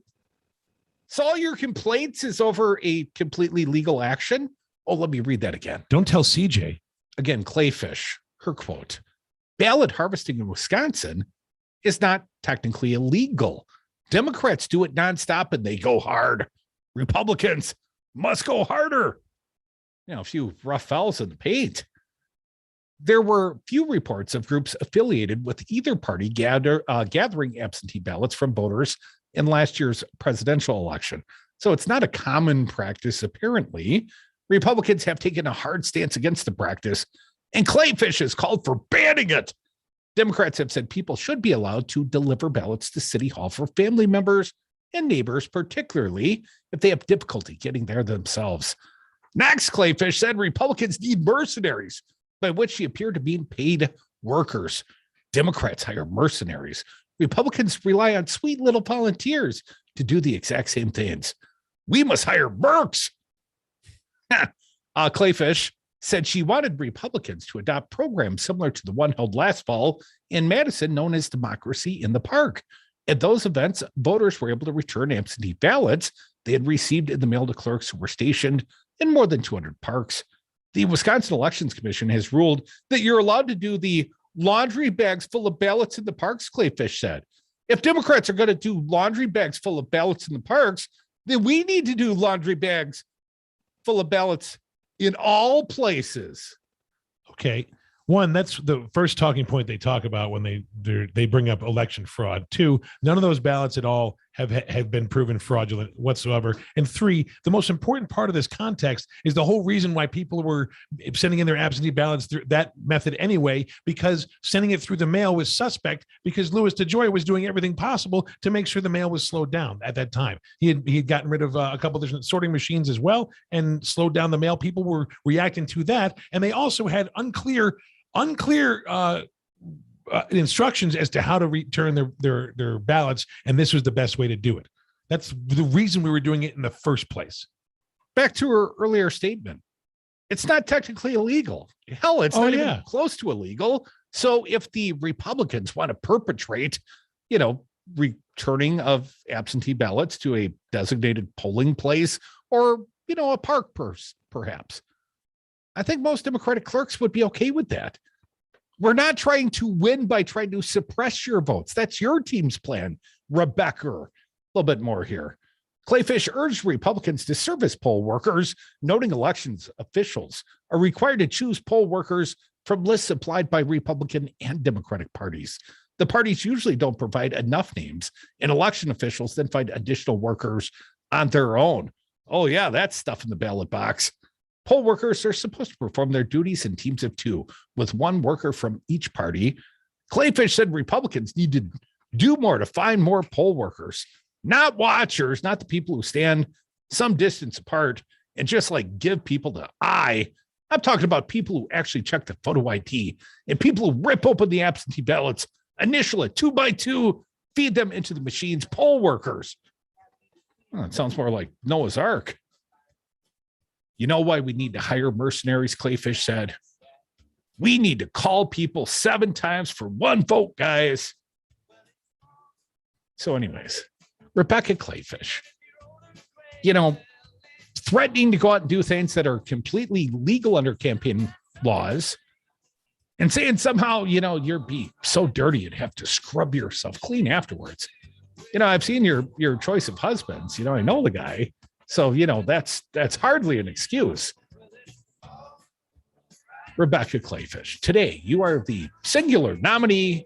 So all your complaints is over a completely legal action? Oh, let me read that again. Don't tell CJ. Again, Kleefisch, her quote. Ballot harvesting in Wisconsin is not technically illegal. Democrats do it nonstop and they go hard. Republicans must go harder. A few rough fouls in the paint. There were few reports of groups affiliated with either party gathering absentee ballots from voters in last year's presidential election. So it's not a common practice, apparently. Republicans have taken a hard stance against the practice, and Kleefisch has called for banning it. Democrats have said people should be allowed to deliver ballots to City Hall for family members and neighbors, particularly if they have difficulty getting there themselves. Next, Kleefisch said Republicans need mercenaries, by which she appeared to mean paid workers. Democrats hire mercenaries. Republicans rely on sweet little volunteers to do the exact same things. We must hire Birx. Kleefisch said she wanted Republicans to adopt programs similar to the one held last fall in Madison, known as Democracy in the Park. At those events, voters were able to return absentee ballots they had received in the mail to clerks who were stationed in more than 200 parks. The Wisconsin Elections Commission has ruled that you're allowed to do the laundry bags full of ballots in the parks, Kleefisch said. If Democrats are going to do laundry bags full of ballots in the parks, then we need to do laundry bags full of ballots in all places. Okay. One, that's the first talking point they talk about when they bring up election fraud. Two, none of those ballots at all have been proven fraudulent whatsoever. And three, the most important part of this context is the whole reason why people were sending in their absentee ballots through that method anyway, because sending it through the mail was suspect because Louis DeJoy was doing everything possible to make sure the mail was slowed down at that time. He had gotten rid of a couple of different sorting machines as well and slowed down the mail. People were reacting to that. And they also had unclear instructions as to how to return their ballots, and this was the best way to do it. That's the reason we were doing it in the first place. Back to her earlier statement, it's not technically illegal. Hell, it's not even close to illegal. So if the Republicans want to perpetrate, returning of absentee ballots to a designated polling place or, a park perhaps, I think most Democratic clerks would be okay with that. We're not trying to win by trying to suppress your votes. That's your team's plan, Rebecca. A little bit more here. Kleefisch urged Republicans to serve as poll workers, noting elections officials are required to choose poll workers from lists supplied by Republican and Democratic parties. The parties usually don't provide enough names, and election officials then find additional workers on their own. Oh, yeah, that's stuff in the ballot box. Poll workers are supposed to perform their duties in teams of two, with one worker from each party. Kleefisch said Republicans need to do more to find more poll workers, not watchers, not the people who stand some distance apart and just give people the eye. I'm talking about people who actually check the photo ID and people who rip open the absentee ballots, initial it 2 by 2, feed them into the machines. Poll workers. Oh, it sounds more like Noah's Ark. You know why we need to hire mercenaries, Kleefisch said. We need to call people 7 times for 1 vote, guys. So anyways, Rebecca Kleefisch, threatening to go out and do things that are completely legal under campaign laws and saying somehow, you're be so dirty you'd have to scrub yourself clean afterwards. I've seen your choice of husbands. I know the guy. So, that's hardly an excuse. Rebecca Kleefisch, today you are the singular nominee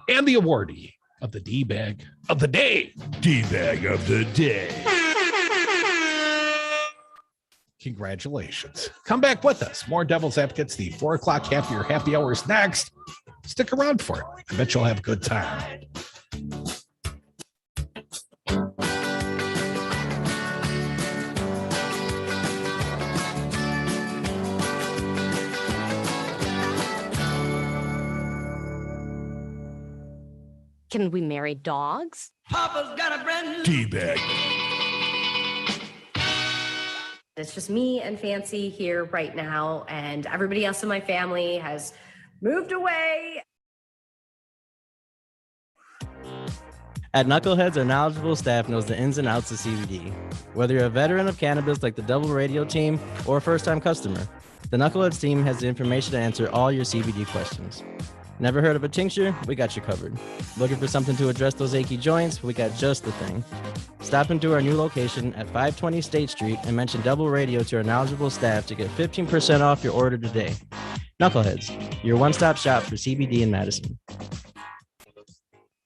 and the awardee of the D-Bag of the Day. D-Bag of the Day. Congratulations. Come back with us. More Devil's Advocates, the 4 o'clock happy hour is next. Stick around for it. I bet you'll have a good time. Can we marry dogs? Papa's got a brand new D-Bag. It's just me and Fancy here right now, and everybody else in my family has moved away. At Knuckleheads, our knowledgeable staff knows the ins and outs of CBD. Whether you're a veteran of cannabis like the Double Radio team or a first-time customer, the Knuckleheads team has the information to answer all your CBD questions. Never heard of a tincture? We got you covered. Looking for something to address those achy joints? We got just the thing. Stop into our new location at 520 State Street and mention Double Radio to our knowledgeable staff to get 15% off your order today. Knuckleheads, your one-stop shop for CBD in Madison.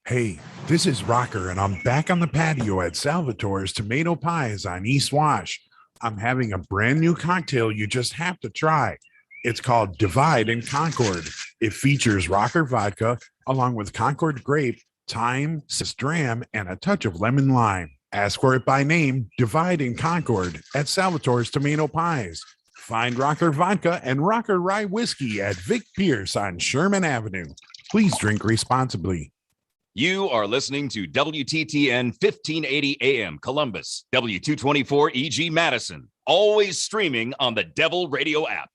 Hey, this is Rocker, and I'm back on the patio at Salvatore's Tomato Pies on East Wash. I'm having a brand new cocktail you just have to try. It's called Divide and Concord. It features Rocker vodka along with Concord grape, thyme, dram, and a touch of lemon lime. Ask for it by name, Divide and Concord at Salvatore's Tomato Pies. Find Rocker vodka and Rocker rye whiskey at Vic Pierce on Sherman Avenue. Please drink responsibly. You are listening to WTTN 1580 AM Columbus, W224 EG Madison, always streaming on the Devil Radio app.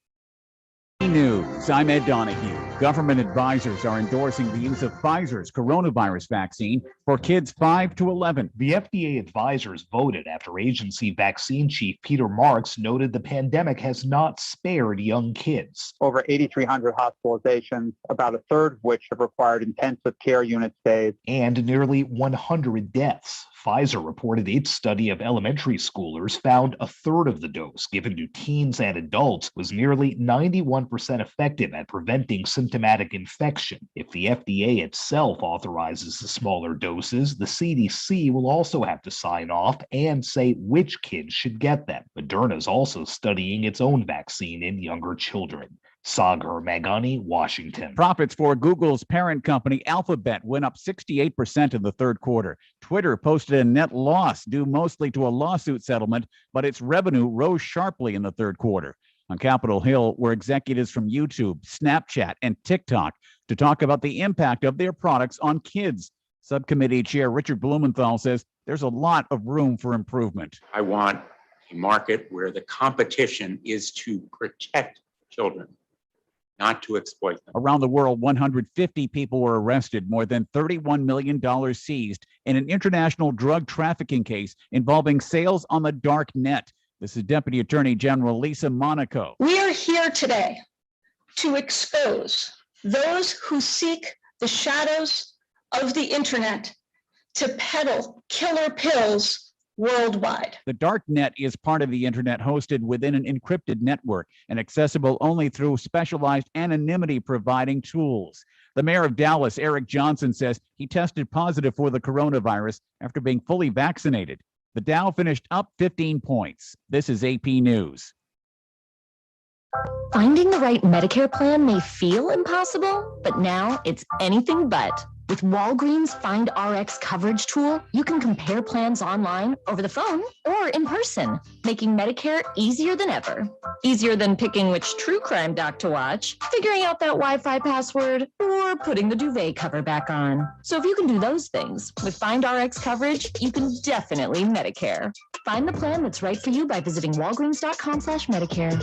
News. I'm Ed Donahue. Government advisors are endorsing the use of Pfizer's coronavirus vaccine for kids 5 to 11. The FDA advisors voted after agency vaccine chief Peter Marks noted the pandemic has not spared young kids. Over 8,300 hospitalizations, about a third of which have required intensive care unit stays. And nearly 100 deaths. Pfizer reported its study of elementary schoolers found a third of the dose given to teens and adults was nearly 91% effective at preventing symptomatic infection. If the FDA itself authorizes the smaller doses, the CDC will also have to sign off and say which kids should get them. Moderna is also studying its own vaccine in younger children. Sagar Magani, Washington. Profits for Google's parent company Alphabet went up 68% in the third quarter. Twitter posted a net loss due mostly to a lawsuit settlement, but its revenue rose sharply in the third quarter. On Capitol Hill were executives from YouTube, Snapchat, and TikTok to talk about the impact of their products on kids. Subcommittee Chair Richard Blumenthal says there's a lot of room for improvement. I want a market where the competition is to protect children, not to exploit them. Around the world, 150 people were arrested, more than $31 million seized in an international drug trafficking case involving sales on the dark net. This is Deputy Attorney General Lisa Monaco. We are here today to expose those who seek the shadows of the internet to peddle killer pills worldwide. The dark net is part of the internet hosted within an encrypted network and accessible only through specialized anonymity providing tools. The mayor of Dallas, Eric Johnson, says he tested positive for the coronavirus after being fully vaccinated. The Dow finished up 15 points. This is AP News. Finding the right Medicare plan may feel impossible, but now it's anything but. With Walgreens Find RX coverage tool, you can compare plans online, over the phone, or in person, making Medicare easier than ever. Easier than picking which true crime doc to watch, figuring out that Wi-Fi password, or putting the duvet cover back on. So if you can do those things, with Find RX coverage, you can definitely Medicare. Find the plan that's right for you by visiting walgreens.com/Medicare.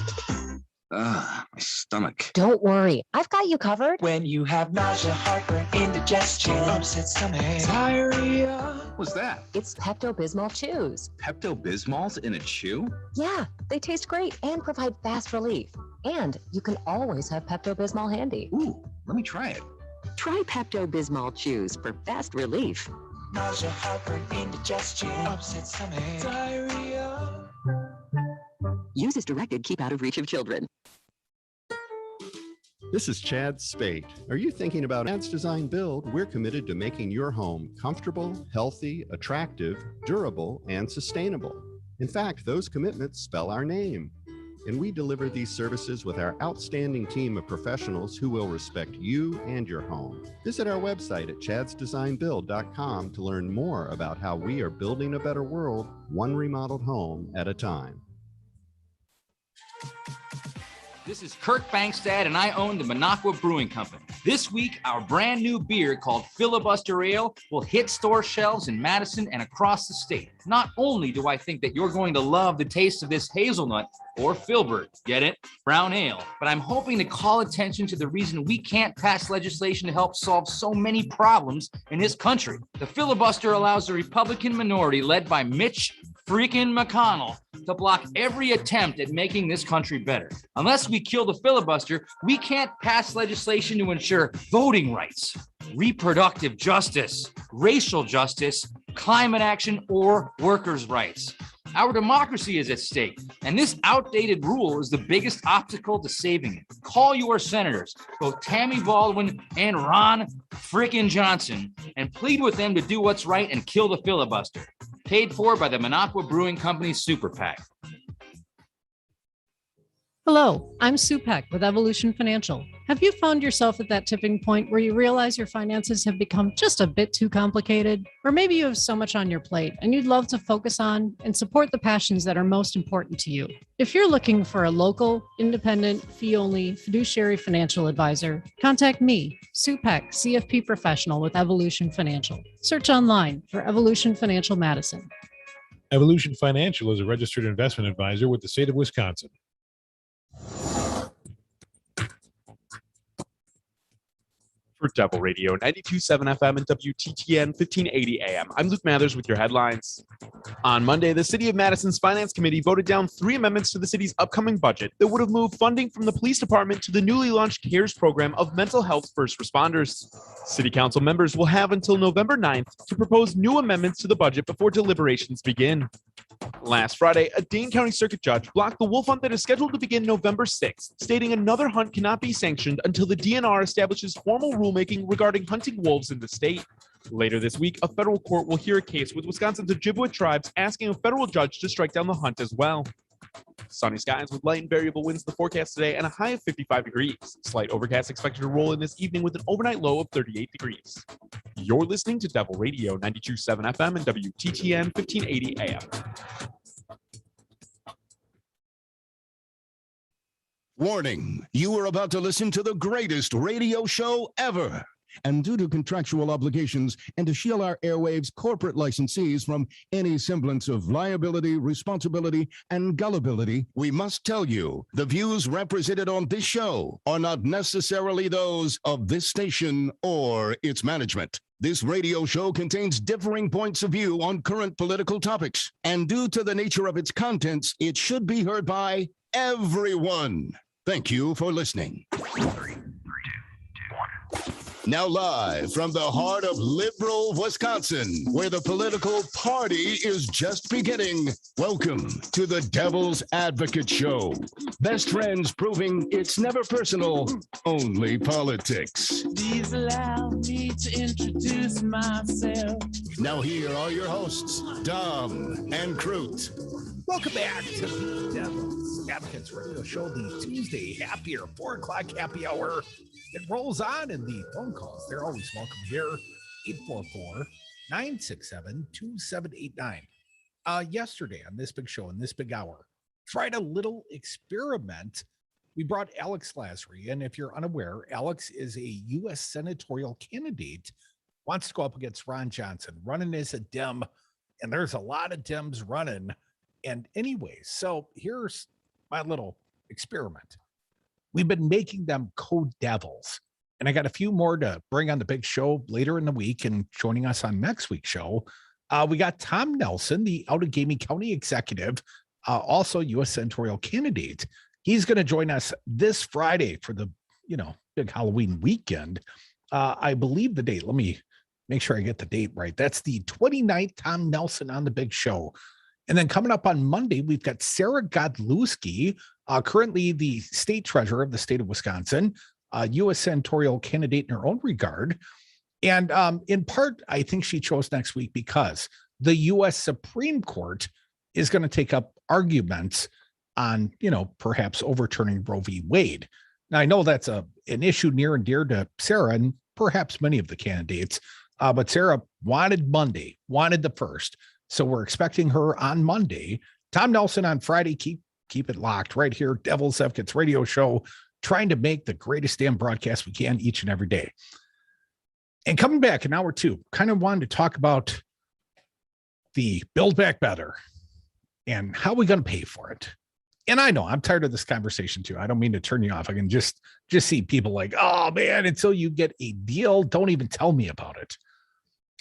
My stomach. Don't worry, I've got you covered. When you have nausea, heartburn, indigestion, upset stomach, diarrhea. What's that? It's Pepto-Bismol chews. Pepto-Bismol's in a chew? Yeah, they taste great and provide fast relief. And you can always have Pepto-Bismol handy. Ooh, let me try it. Try Pepto-Bismol chews for fast relief. Nausea, heartburn, indigestion, upset stomach, diarrhea. Use as directed. Keep out of reach of children. This is Chad Spate. Are you thinking about Chad's Design Build? We're committed to making your home comfortable, healthy, attractive, durable, and sustainable. In fact, those commitments spell our name. And we deliver these services with our outstanding team of professionals who will respect you and your home. Visit our website at chadsdesignbuild.com to learn more about how we are building a better world, one remodeled home at a time. This is Kirk Bankstad, and I own the Minocqua Brewing Company. This week, our brand new beer called Filibuster Ale will hit store shelves in Madison and across the state. Not only do I think that you're going to love the taste of this hazelnut or filbert, get it, brown ale, but I'm hoping to call attention to the reason we can't pass legislation to help solve so many problems in this country. The filibuster allows the Republican minority led by Mitch freaking McConnell to block every attempt at making this country better. Unless we kill the filibuster, we can't pass legislation to ensure voting rights, reproductive justice, racial justice, climate action, or workers' rights. Our democracy is at stake, and this outdated rule is the biggest obstacle to saving it. Call your senators, both Tammy Baldwin and Ron frickin' Johnson, and plead with them to do what's right and kill the filibuster. Paid for by the Minocqua Brewing Company Super PAC. Hello, I'm Sue Peck with Evolution Financial. Have you found yourself at that tipping point where you realize your finances have become just a bit too complicated? Or maybe you have so much on your plate and you'd love to focus on and support the passions that are most important to you. If you're looking for a local, independent, fee-only fiduciary financial advisor, contact me, Sue Peck, CFP professional with Evolution Financial. Search online for Evolution Financial Madison. Evolution Financial is a registered investment advisor with the state of Wisconsin. For Devil Radio 92.7 FM and WTTN 1580 AM, I'm Luke Mathers with your headlines. On Monday, the City of Madison's Finance Committee voted down 3 amendments to the city's upcoming budget that would have moved funding from the police department to the newly launched CARES program of mental health first responders. City Council members will have until November 9th to propose new amendments to the budget before deliberations begin. Last Friday, a Dane County Circuit judge blocked the wolf hunt that is scheduled to begin November 6th, stating another hunt cannot be sanctioned until the DNR establishes formal rulemaking regarding hunting wolves in the state. Later this week, a federal court will hear a case with Wisconsin's Ojibwe tribes asking a federal judge to strike down the hunt as well. Sunny skies with light and variable winds in the forecast today and a high of 55 degrees. Slight overcast expected to roll in this evening with an overnight low of 38 degrees. You're listening to Devil Radio 92.7 FM and WTTN 1580 AM. Warning, you are about to listen to the greatest radio show ever. And due to contractual obligations and to shield our airwaves corporate licensees from any semblance of liability, responsibility, and gullibility, we must tell you the views represented on this show are not necessarily those of this station or its management. This radio show contains differing points of view on current political topics, and due to the nature of its contents, it should be heard by everyone. Thank you for listening. Now live from the heart of liberal Wisconsin, where the political party is just beginning, welcome to the Devil's Advocate Show. Best friends proving it's never personal, only politics. Please allow me to introduce myself. Now here are your hosts, Dom and Crute. Welcome back to the Devil's Advocates Radio Show, the Tuesday happier 4 o'clock happy hour. It rolls on, and the phone calls, they're always welcome here. 844-967-2789. Yesterday on this big show, in this big hour, tried a little experiment. We brought Alex Lasry, and if you're unaware, Alex is a U.S. senatorial candidate, wants to go up against Ron Johnson, running as a Dem, and there's a lot of Dems running. And anyways, so here's my little experiment. We've been making them co-devils, and I got a few more to bring on the big show later in the week. And joining us on next week's show, we got Tom Nelson, the Outagamie County executive, also U.S. senatorial candidate. He's going to join us this Friday for the, big Halloween weekend. I believe the date. Let me make sure I get the date right. That's the 29th. Tom Nelson on the big show. And then coming up on Monday, we've got Sarah Godlewski, currently the state treasurer of the state of Wisconsin, U.S. senatorial candidate in her own regard. And in part, I think she chose next week because the U.S. Supreme Court is going to take up arguments on, perhaps overturning Roe v. Wade. Now, I know that's an issue near and dear to Sarah and perhaps many of the candidates, but Sarah wanted Monday, wanted the first. So we're expecting her on Monday. Tom Nelson on Friday. Keep it locked right here. Devil's Advocates Radio Show, trying to make the greatest damn broadcast we can each and every day. And coming back in hour 2, kind of wanted to talk about the Build Back Better and how we're going to pay for it. And I know I'm tired of this conversation too. I don't mean to turn you off. I can just see people like, oh man, until you get a deal, don't even tell me about it.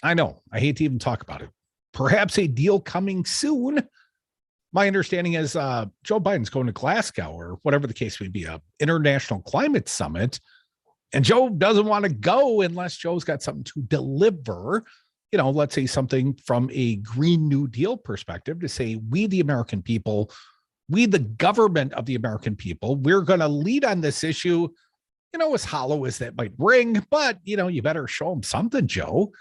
I know. I hate to even talk about it. Perhaps a deal coming soon. My understanding is Joe Biden's going to Glasgow, or whatever the case may be, a international climate summit. And Joe doesn't want to go unless Joe's got something to deliver, let's say something from a Green New Deal perspective to say, we, the American people, we, the government of the American people, we're going to lead on this issue, as hollow as that might ring, but, you better show them something, Joe.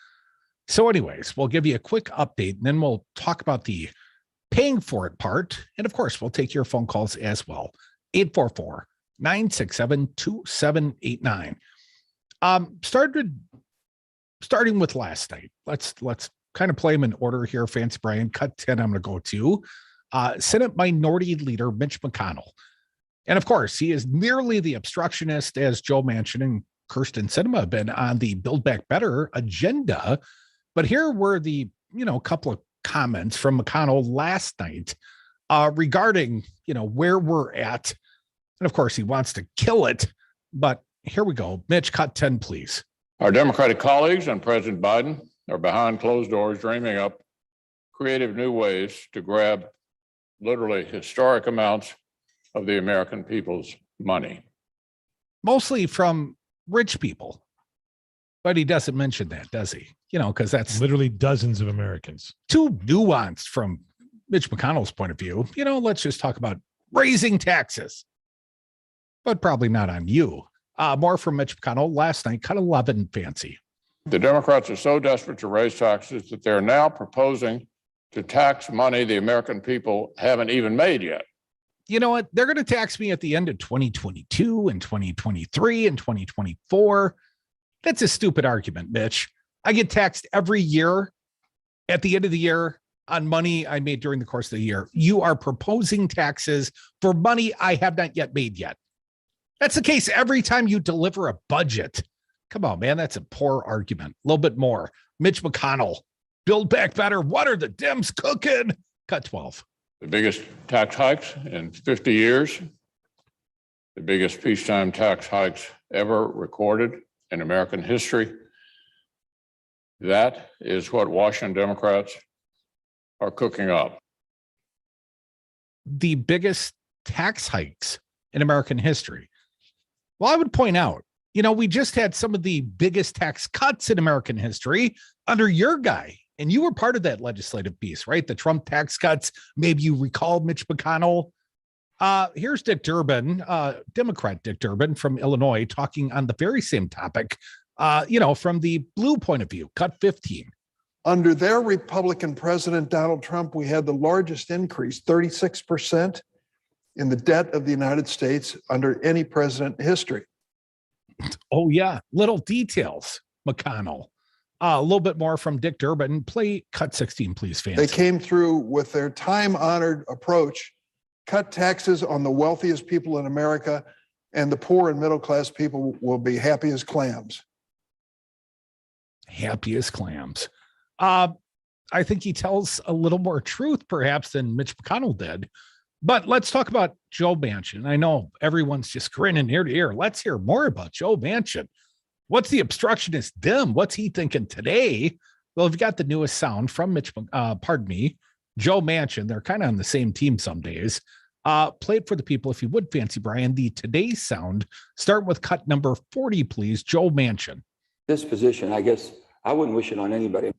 So anyways, we'll give you a quick update, and then we'll talk about the paying for it part. And of course, we'll take your phone calls as well. 844-967-2789. Starting with last night. Let's kind of play them in order here. Fancy Brian, cut 10 I'm going to go to. Senate Minority Leader Mitch McConnell. And of course, he is merely the obstructionist, as Joe mentioned, and Kirsten Sinema have been on the Build Back Better agenda. But here were the, couple of comments from McConnell last night regarding, where we're at. And of course, he wants to kill it. But here we go. Mitch, cut 10, please. Our Democratic colleagues and President Biden are behind closed doors dreaming up creative new ways to grab literally historic amounts of the American people's money. Mostly from rich people. But he doesn't mention that, does he? You know, because that's literally dozens of Americans. Too nuanced from Mitch McConnell's point of view. You know, let's just talk about raising taxes, but probably not on you. More from Mitch McConnell last night, cut 11 fancy. The Democrats are so desperate to raise taxes that they're now proposing to tax money the American people haven't even made yet. You know what? They're going to tax me at the end of 2022 and 2023 and 2024. That's a stupid argument, Mitch. I get taxed every year at the end of the year on money I made during the course of the year. You are proposing taxes for money I have not yet made yet. That's the case every time you deliver a budget. Come on, man. That's a poor argument. A little bit more. Mitch McConnell, Build Back Better. What are the Dems cooking? Cut 12. The biggest tax hikes in 50 years, the biggest peacetime tax hikes ever recorded in American history. That is what Washington Democrats are cooking up. The biggest tax hikes in American history. Well, I would point out, you know, we just had some of the biggest tax cuts in American history under your guy. And you were part of that legislative piece, right? The Trump tax cuts. Maybe you recall Mitch McConnell. Here's Dick Durbin, Democrat Dick Durbin from Illinois, talking on the very same topic, you know, from the blue point of view, cut 15. Under their Republican president, Donald Trump, we had the largest increase, 36%, in the debt of the United States under any president in history. Oh, yeah. Little details, McConnell. A little bit more from Dick Durbin. Play cut 16, please, fans. They came through with their time-honored approach, cut taxes on the wealthiest people in America, and the poor and middle-class people will be happy as clams. Happy as clams. I think he tells a little more truth, perhaps, than Mitch McConnell did. But let's talk about Joe Manchin. I know everyone's just grinning ear to ear. Let's hear more about Joe Manchin. What's the obstructionist dim? What's he thinking today? Well, we've got the newest sound from Joe Manchin. They're kind of on the same team some days. Play it for the people, if you would, Fancy Brian. The today's sound, starting with cut number 40, please. Joe Manchin. This position, I guess I wouldn't wish it on anybody.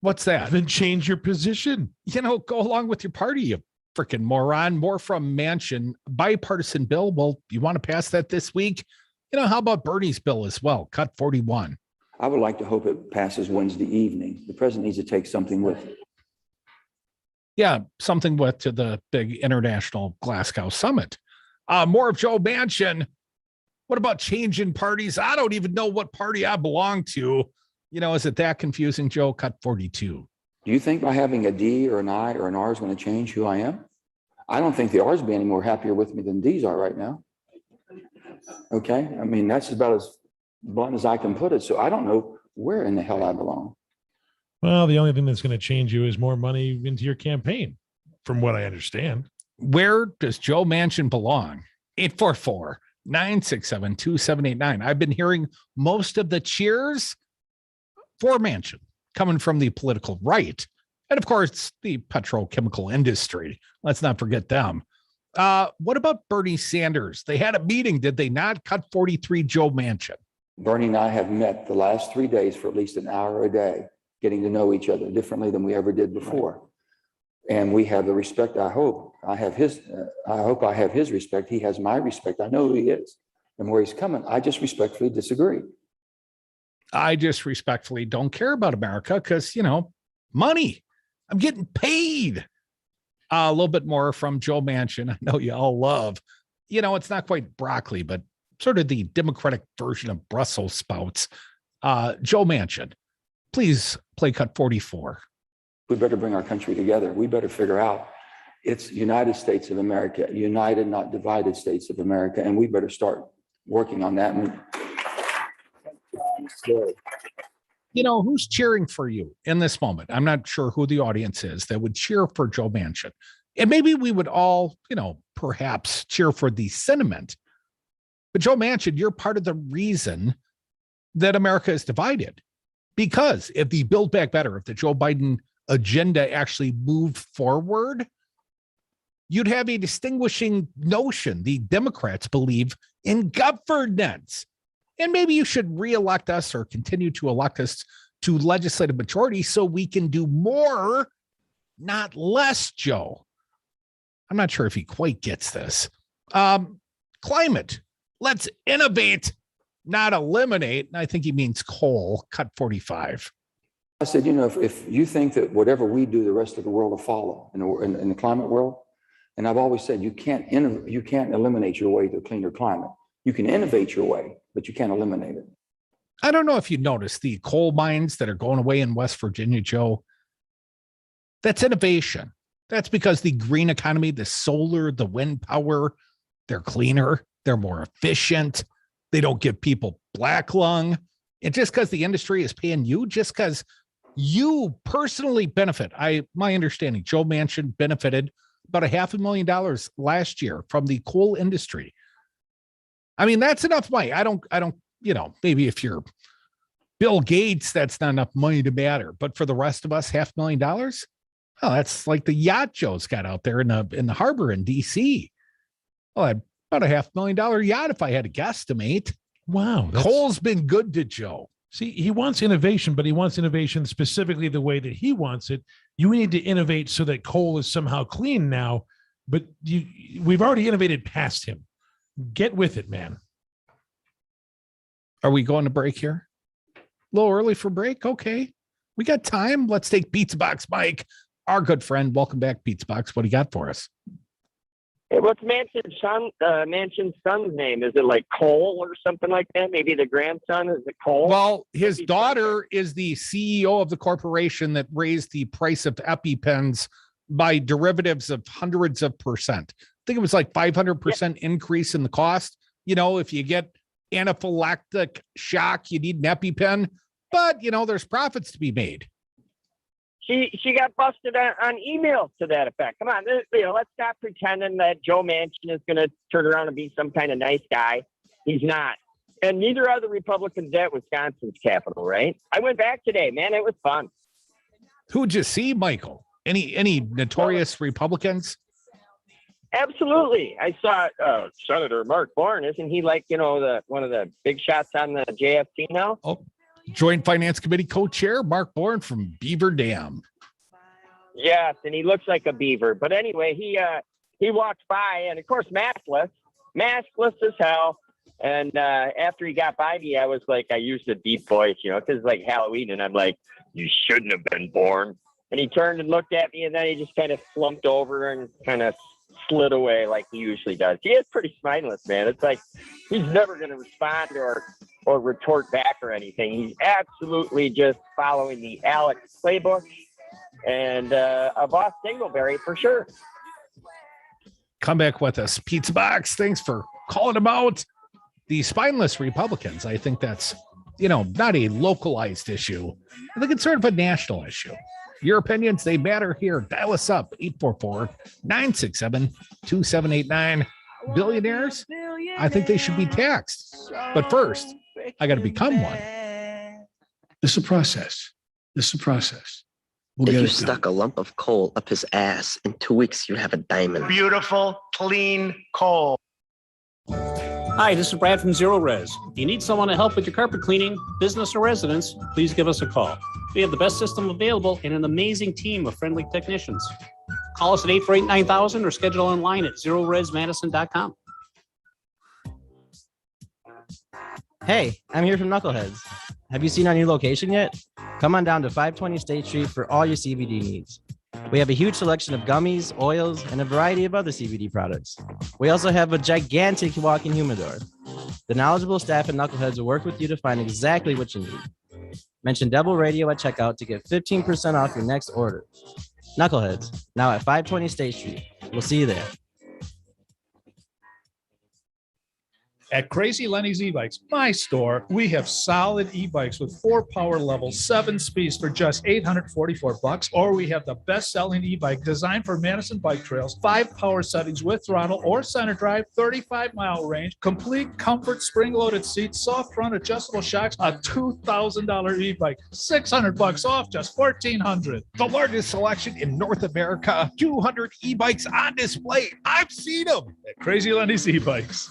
What's that? Then change your position. You know, go along with your party, you freaking moron. More from Manchin. Bipartisan bill. Well, you want to pass that this week? You know, how about Bernie's bill as well? Cut 41. I would like to hope it passes Wednesday evening. The president needs to take something with it. Yeah, something with to the big international Glasgow summit. More of Joe Manchin. What about changing parties? I don't even know what party I belong to. You know, is it that confusing, Joe? Cut 42. Do you think by having a D or an I or an R is going to change who I am? I don't think the R's be any more happier with me than D's are right now. Okay, I mean, that's about as blunt as I can put it. So I don't know where in the hell I belong. Well, the only thing that's going to change you is more money into your campaign, from what I understand. Where does Joe Manchin belong? 844-967-2789. I've been hearing most of the cheers for Manchin coming from the political right. And of course, the petrochemical industry. Let's not forget them. What about Bernie Sanders? They had a meeting, did they not? Cut 43, Joe Manchin. Bernie and I have met the last 3 days for at least an hour a day, getting to know each other differently than we ever did before. And we have the respect. I hope I have his respect. He has my respect. I know who he is and where he's coming. I just respectfully disagree. I just respectfully don't care about America because, you know, money. I'm getting paid. A little bit more from Joe Manchin. I know you all love, you know, it's not quite broccoli, but sort of the Democratic version of Brussels sprouts. Joe Manchin, please play cut 44. We better bring our country together. We better figure out it's United States of America, united, not divided States of America. And we better start working on that. You know, who's cheering for you in this moment? I'm not sure who the audience is that would cheer for Joe Manchin. And maybe we would all, you know, perhaps cheer for the sentiment. But Joe Manchin, you're part of the reason that America is divided. Because if the Build Back Better, if the Joe Biden agenda actually moved forward, you'd have a distinguishing notion. The Democrats believe in governance. And maybe you should reelect us or continue to elect us to legislative majority so we can do more, not less, Joe. I'm not sure if he quite gets this. Climate. Let's innovate, not eliminate. And I think he means coal, cut 45. I said, if you think that whatever we do, the rest of the world will follow in the climate world, and I've always said you can't eliminate your way to a cleaner climate. You can innovate your way, but you can't eliminate it. I don't know if you noticed the coal mines that are going away in West Virginia, Joe. That's innovation. That's because the green economy, the solar, the wind power, they're cleaner, they're more efficient. They don't give people black lung. And just because the industry is paying you, just because you personally benefit. My understanding, Joe Manchin benefited about $500,000 last year from the coal industry. I mean, that's enough money. I don't, maybe if you're Bill Gates, that's not enough money to matter. But for the rest of us, $500,000, oh, that's like the yacht Joe's got out there in the harbor in DC. Well, about $500,000 yacht, if I had to guesstimate. Wow. Coal's been good to Joe. See, he wants innovation, but he wants innovation specifically the way that he wants it. You need to innovate so that coal is somehow clean now, but we've already innovated past him. Get with it, man. Are we going to break here? A little early for break? Okay. We got time. Let's take Pizza Box Mike, our good friend. Welcome back, Pizza Box. What do you got for us? Hey, what's Manchin's son's name? Is it like Cole or something like that? Maybe the grandson, is it Cole? Well, his daughter is the CEO of the corporation that raised the price of EpiPens by derivatives of hundreds of percent. I think it was like 500% increase in the cost. If you get anaphylactic shock, you need an EpiPen, but there's profits to be made. She got busted on emails to that effect. Come on, let's stop pretending that Joe Manchin is going to turn around and be some kind of nice guy. He's not. And neither are the Republicans at Wisconsin's capital, right? I went back today, man. It was fun. Who'd you see, Michael? Any notorious Republicans? Absolutely. I saw Senator Mark Bourne. Isn't he like, one of the big shots on the JFC now? Oh, Joint Finance Committee co-chair Mark Bourne from Beaver Dam. Yes, and he looks like a beaver. But anyway, he walked by, and of course, maskless as hell. And after he got by me, I was like, I used a deep voice, because it's like Halloween, and I'm like, you shouldn't have been born. And he turned and looked at me, and then he just kind of slumped over and kind of slid away like he usually does. He is pretty spineless, man. It's like he's never going to respond or retort back or anything. He's absolutely just following the Alex playbook and a boss Dingleberry for sure. Come back with us, Pizza Box. Thanks for calling them out. The spineless Republicans, I think that's, not a localized issue. I think it's sort of a national issue. Your opinions, they matter here. Dial us up, 844-967-2789. Billionaires, I think they should be taxed. But first, I got to become one. This is a process. We'll If get you it done. stuck a lump of coal up his ass, in 2 weeks you have a diamond. Beautiful, clean coal. Hi, this is Brad from Zero Res. If you need someone to help with your carpet cleaning, business or residence, please give us a call. We have the best system available and an amazing team of friendly technicians. Call us at 848-9000 or schedule online at zeroresmadison.com. Hey, I'm here from Knuckleheads. Have you seen our new location yet? Come on down to 520 State Street for all your CBD needs. We have a huge selection of gummies, oils, and a variety of other CBD products. We also have a gigantic walk-in humidor. The knowledgeable staff at Knuckleheads will work with you to find exactly what you need. Mention Double Radio at checkout to get 15% off your next order. Knuckleheads, now at 520 State Street. We'll see you there. At Crazy Lenny's e-bikes, my store, we have solid e-bikes with 4 power levels, 7 speeds for just $844, or we have the best-selling e-bike designed for Madison bike trails, 5 power settings with throttle or center drive, 35-mile range, complete comfort spring-loaded seats, soft front adjustable shocks, a $2,000 e-bike, $600 off, just $1,400. The largest selection in North America, 200 e-bikes on display. I've seen them at Crazy Lenny's e-bikes.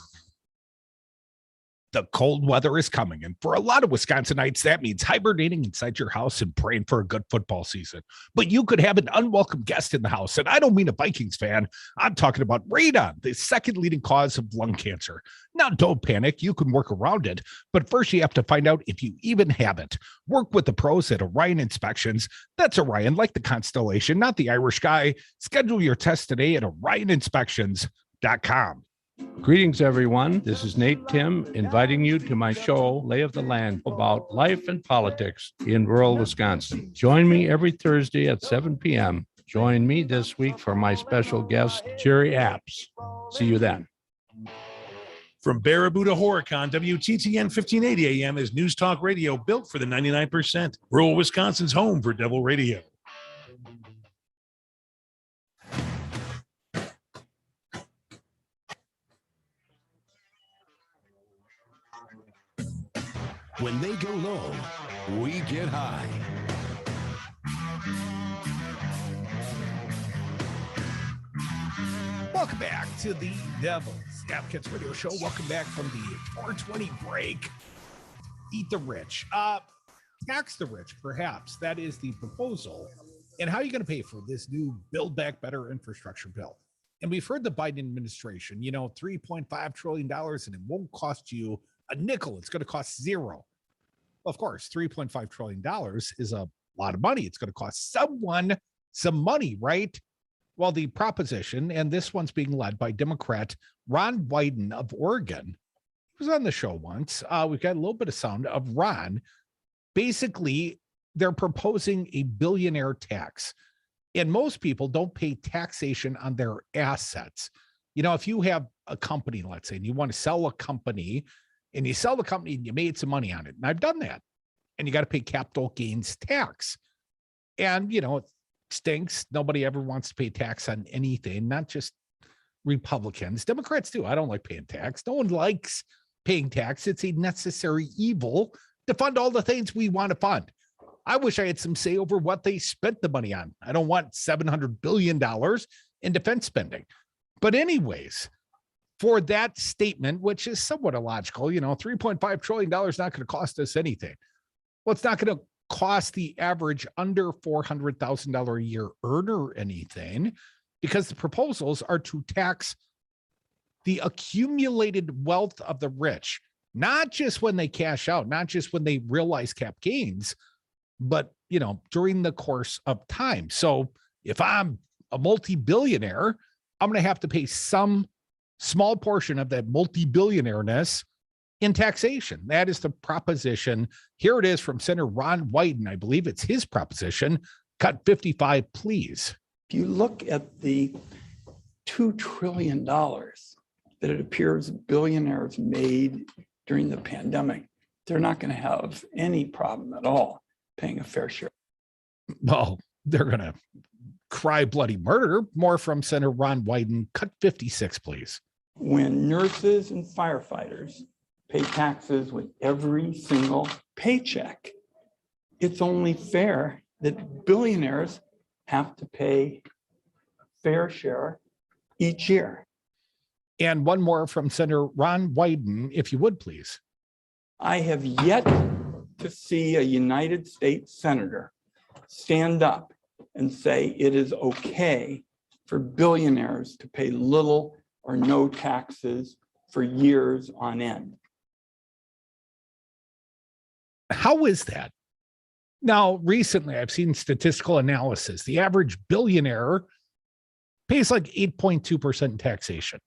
The cold weather is coming, and for a lot of Wisconsinites, that means hibernating inside your house and praying for a good football season. But you could have an unwelcome guest in the house, and I don't mean a Vikings fan. I'm talking about radon, the second leading cause of lung cancer. Now, don't panic. You can work around it, but first you have to find out if you even have it. Work with the pros at Orion Inspections. That's Orion, like the constellation, not the Irish guy. Schedule your test today at orioninspections.com. Greetings, everyone. This is Nate Tim inviting you to my show, Lay of the Land, about life and politics in rural Wisconsin. Join me every Thursday at 7 p.m. Join me this week for my special guest, Jerry Apps. See you then. From Baraboo to Horicon, WTTN 1580 AM is News Talk Radio built for the 99%. Rural Wisconsin's home for Devil Radio. When they go low, we get high. Welcome back to the Devil's Advocates Radio Show. Welcome back from the 420 break. Eat the rich. Tax the rich, perhaps. That is the proposal. And how are you going to pay for this new Build Back Better infrastructure bill? And we've heard the Biden administration, $3.5 trillion, and it won't cost you a nickel. It's going to cost zero. Well, of course, $3.5 trillion is a lot of money. It's going to cost someone some money, right? Well, the proposition, and this one's being led by Democrat Ron Wyden of Oregon. He was on the show once. We've got a little bit of sound of Ron. Basically, they're proposing a billionaire tax. And most people don't pay taxation on their assets. If you have a company, let's say, and you want to sell a company, and you sell the company and you made some money on it. And I've done that. And you got to pay capital gains tax. And, it stinks. Nobody ever wants to pay tax on anything, not just Republicans. Democrats do. I don't like paying tax. No one likes paying tax. It's a necessary evil to fund all the things we want to fund. I wish I had some say over what they spent the money on. I don't want $700 billion in defense spending. But anyways, for that statement, which is somewhat illogical, $3.5 trillion not going to cost us anything. Well, it's not going to cost the average under $400,000 a year earner anything, because the proposals are to tax the accumulated wealth of the rich, not just when they cash out, not just when they realize cap gains, but, during the course of time. So if I'm a multi-billionaire, I'm going to have to pay some small portion of that multi-billionaire-ness in taxation. That is the proposition. Here it is from Senator Ron Wyden. I believe it's his proposition. Cut 55, please. If you look at the $2 trillion that it appears billionaires made during the pandemic, they're not going to have any problem at all paying a fair share. Well, they're going to cry bloody murder. More from Senator Ron Wyden. Cut 56, please. When nurses and firefighters pay taxes with every single paycheck, it's only fair that billionaires have to pay fair share each year. And one more from Senator Ron Wyden, if you would, please. I have yet to see a United States senator stand up and say it is okay for billionaires to pay little or no taxes for years on end. How is that? Now, recently, I've seen statistical analysis. The average billionaire pays like 8.2% in taxation.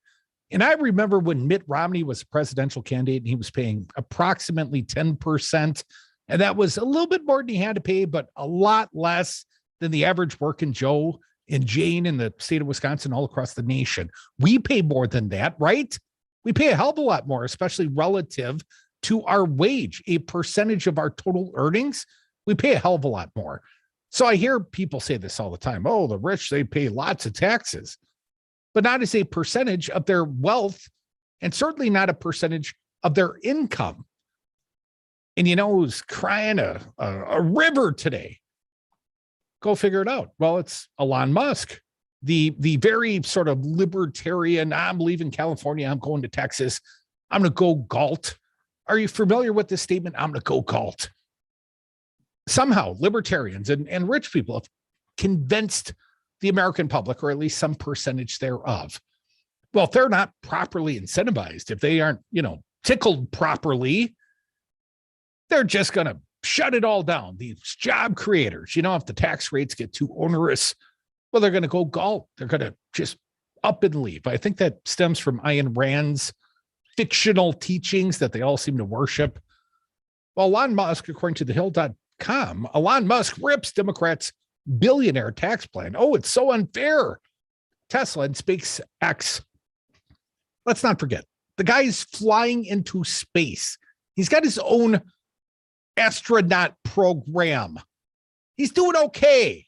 And I remember when Mitt Romney was a presidential candidate and he was paying approximately 10%. And that was a little bit more than he had to pay, but a lot less than the average working Joe and Jane in the state of Wisconsin, all across the nation. We pay more than that, right? We pay a hell of a lot more, especially relative to our wage, a percentage of our total earnings. We pay a hell of a lot more. So I hear people say this all the time. Oh, the rich, they pay lots of taxes, but not as a percentage of their wealth, and certainly not a percentage of their income. And who's crying a river today? Go figure it out. Well, it's Elon Musk, the very sort of libertarian. I'm leaving California. I'm going to Texas. I'm going to go galt. Are you familiar with this statement? I'm going to go galt. Somehow libertarians and rich people have convinced the American public, or at least some percentage thereof. Well, if they're not properly incentivized, if they aren't, tickled properly, they're just going to shut it all down. These job creators, if the tax rates get too onerous, well, they're going to go gulp. They're going to just up and leave. I think that stems from Ayn Rand's fictional teachings that they all seem to worship. Well, Elon Musk, according to thehill.com, Elon Musk rips Democrats' billionaire tax plan. Oh, it's so unfair. Tesla and SpaceX. Let's not forget, the guy is flying into space. He's got his own astronaut program. He's doing okay.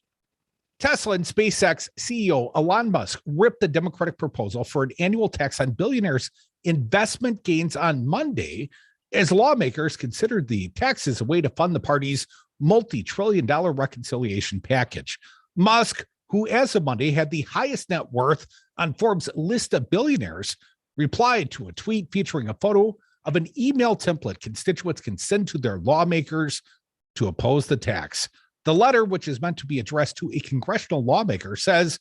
Tesla and SpaceX CEO Elon Musk ripped the Democratic proposal for an annual tax on billionaires' investment gains on Monday, as lawmakers considered the tax as a way to fund the party's multi-trillion-dollar reconciliation package. Musk, who as of Monday had the highest net worth on Forbes' list of billionaires, replied to a tweet featuring a photo of an email template constituents can send to their lawmakers to oppose the tax. The letter, which is meant to be addressed to a congressional lawmaker, says,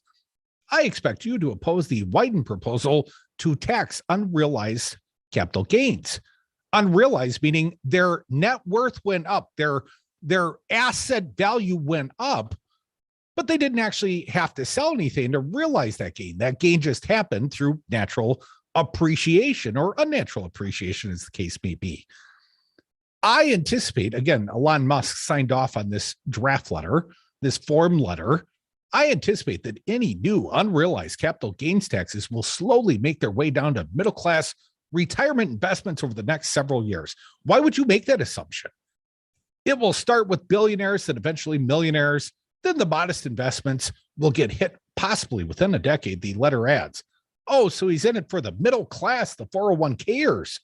I expect you to oppose the Wyden proposal to tax unrealized capital gains. Unrealized meaning their net worth went up, their asset value went up, but they didn't actually have to sell anything to realize that gain. That gain just happened through natural appreciation or unnatural appreciation, as the case may be. I anticipate, again, Elon Musk signed off on this draft letter, this form letter. I anticipate that any new unrealized capital gains taxes will slowly make their way down to middle-class retirement investments over the next several years. Why would you make that assumption? It will start with billionaires and eventually millionaires. Then the modest investments will get hit possibly within a decade, the letter adds. Oh, so he's in it for the middle class, the 401kers.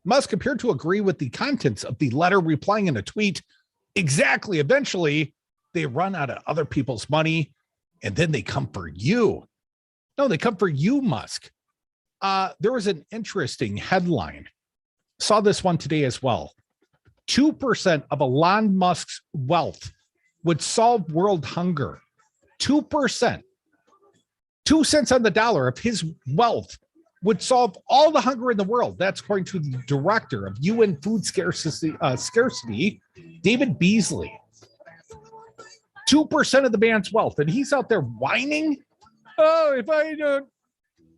Musk appeared to agree with the contents of the letter, replying in a tweet, exactly, eventually they run out of other people's money and then they come for you. No, they come for you, Musk. There was an interesting headline. Saw this one today as well. 2% of Elon Musk's wealth would solve world hunger. 2%. 2 cents on the dollar of his wealth would solve all the hunger in the world. That's according to the director of UN Food Scarcity, David Beasley. 2% of the man's wealth, and he's out there whining. Oh, if I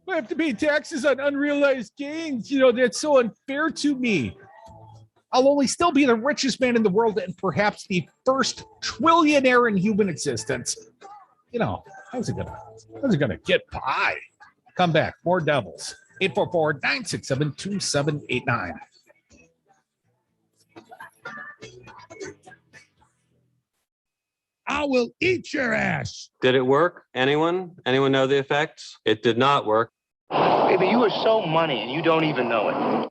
have to pay taxes on unrealized gains, that's so unfair to me. I'll only still be the richest man in the world and perhaps the first trillionaire in human existence. How's it gonna get by? Come back. More devils. 844-967-2789. I will eat your ass. Did it work? Anyone? Anyone know the effects? It did not work. Baby, you are so money and you don't even know it.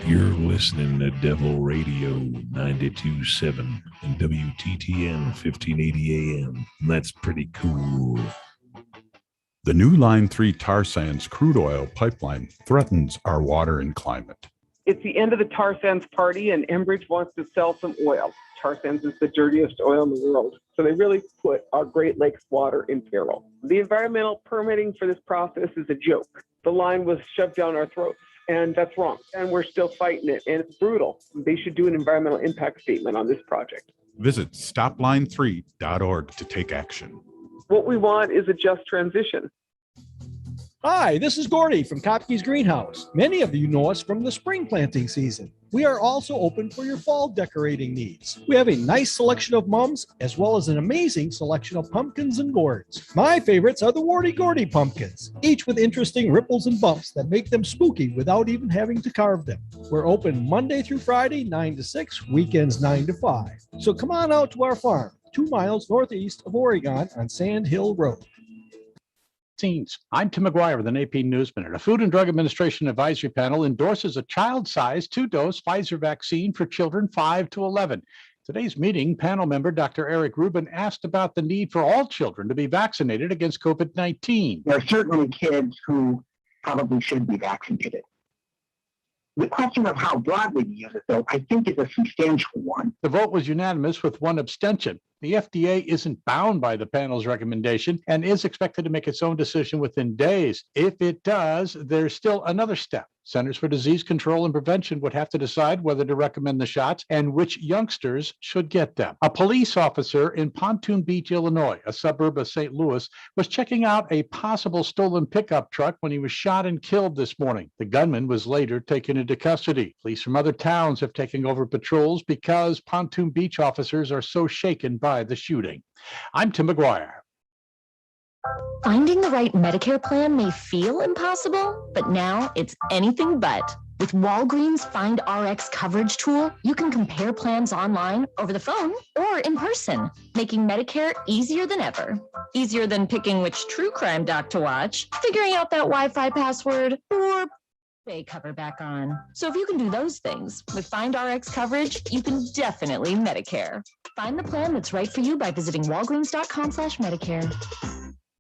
You're listening to Devil Radio 92.7 and WTTN 1580 AM. That's pretty cool. The new Line 3 tar sands crude oil pipeline threatens our water and climate. It's the end of the tar sands party, and Enbridge wants to sell some oil. Tar sands is the dirtiest oil in the world, so they really put our Great Lakes water in peril. The environmental permitting for this process is a joke. The line was shoved down our throats, and that's wrong. And we're still fighting it, and it's brutal. They should do an environmental impact statement on this project. Visit stopline3.org to take action. What we want is a just transition. Hi, this is Gordy from Kopke's Greenhouse. Many of you know us from the spring planting season. We are also open for your fall decorating needs. We have a nice selection of mums as well as an amazing selection of pumpkins and gourds. My favorites are the Warty Gordy pumpkins, each with interesting ripples and bumps that make them spooky without even having to carve them. We're open Monday through Friday, 9 to 6, weekends 9 to 5. So come on out to our farm, 2 miles northeast of Oregon on Sand Hill Road. I'm Tim McGuire with an AP News Minute. A Food and Drug Administration advisory panel endorses a child-sized 2-dose Pfizer vaccine for children 5 to 11. Today's meeting, panel member Dr. Eric Rubin asked about the need for all children to be vaccinated against COVID-19. There are certainly kids who probably should be vaccinated. The question of how broadly to use it, though, I think is a substantial one. The vote was unanimous with 1 abstention. The FDA isn't bound by the panel's recommendation and is expected to make its own decision within days. If it does, there's still another step. Centers for Disease Control and Prevention would have to decide whether to recommend the shots and which youngsters should get them. A police officer in Pontoon Beach, Illinois, a suburb of St. Louis, was checking out a possible stolen pickup truck when he was shot and killed this morning. The gunman was later taken into custody. Police from other towns have taken over patrols because Pontoon Beach officers are so shaken by the shooting. I'm Tim McGuire. Finding the right Medicare plan may feel impossible, but now it's anything but. With Walgreens Find RX coverage tool, you can compare plans online, over the phone, or in person, making Medicare easier than ever. Easier than picking which true crime doc to watch, figuring out that Wi-Fi password, or pay cover back on. So if you can do those things with Find RX coverage, you can definitely Medicare. Find the plan that's right for you by visiting walgreens.com/Medicare.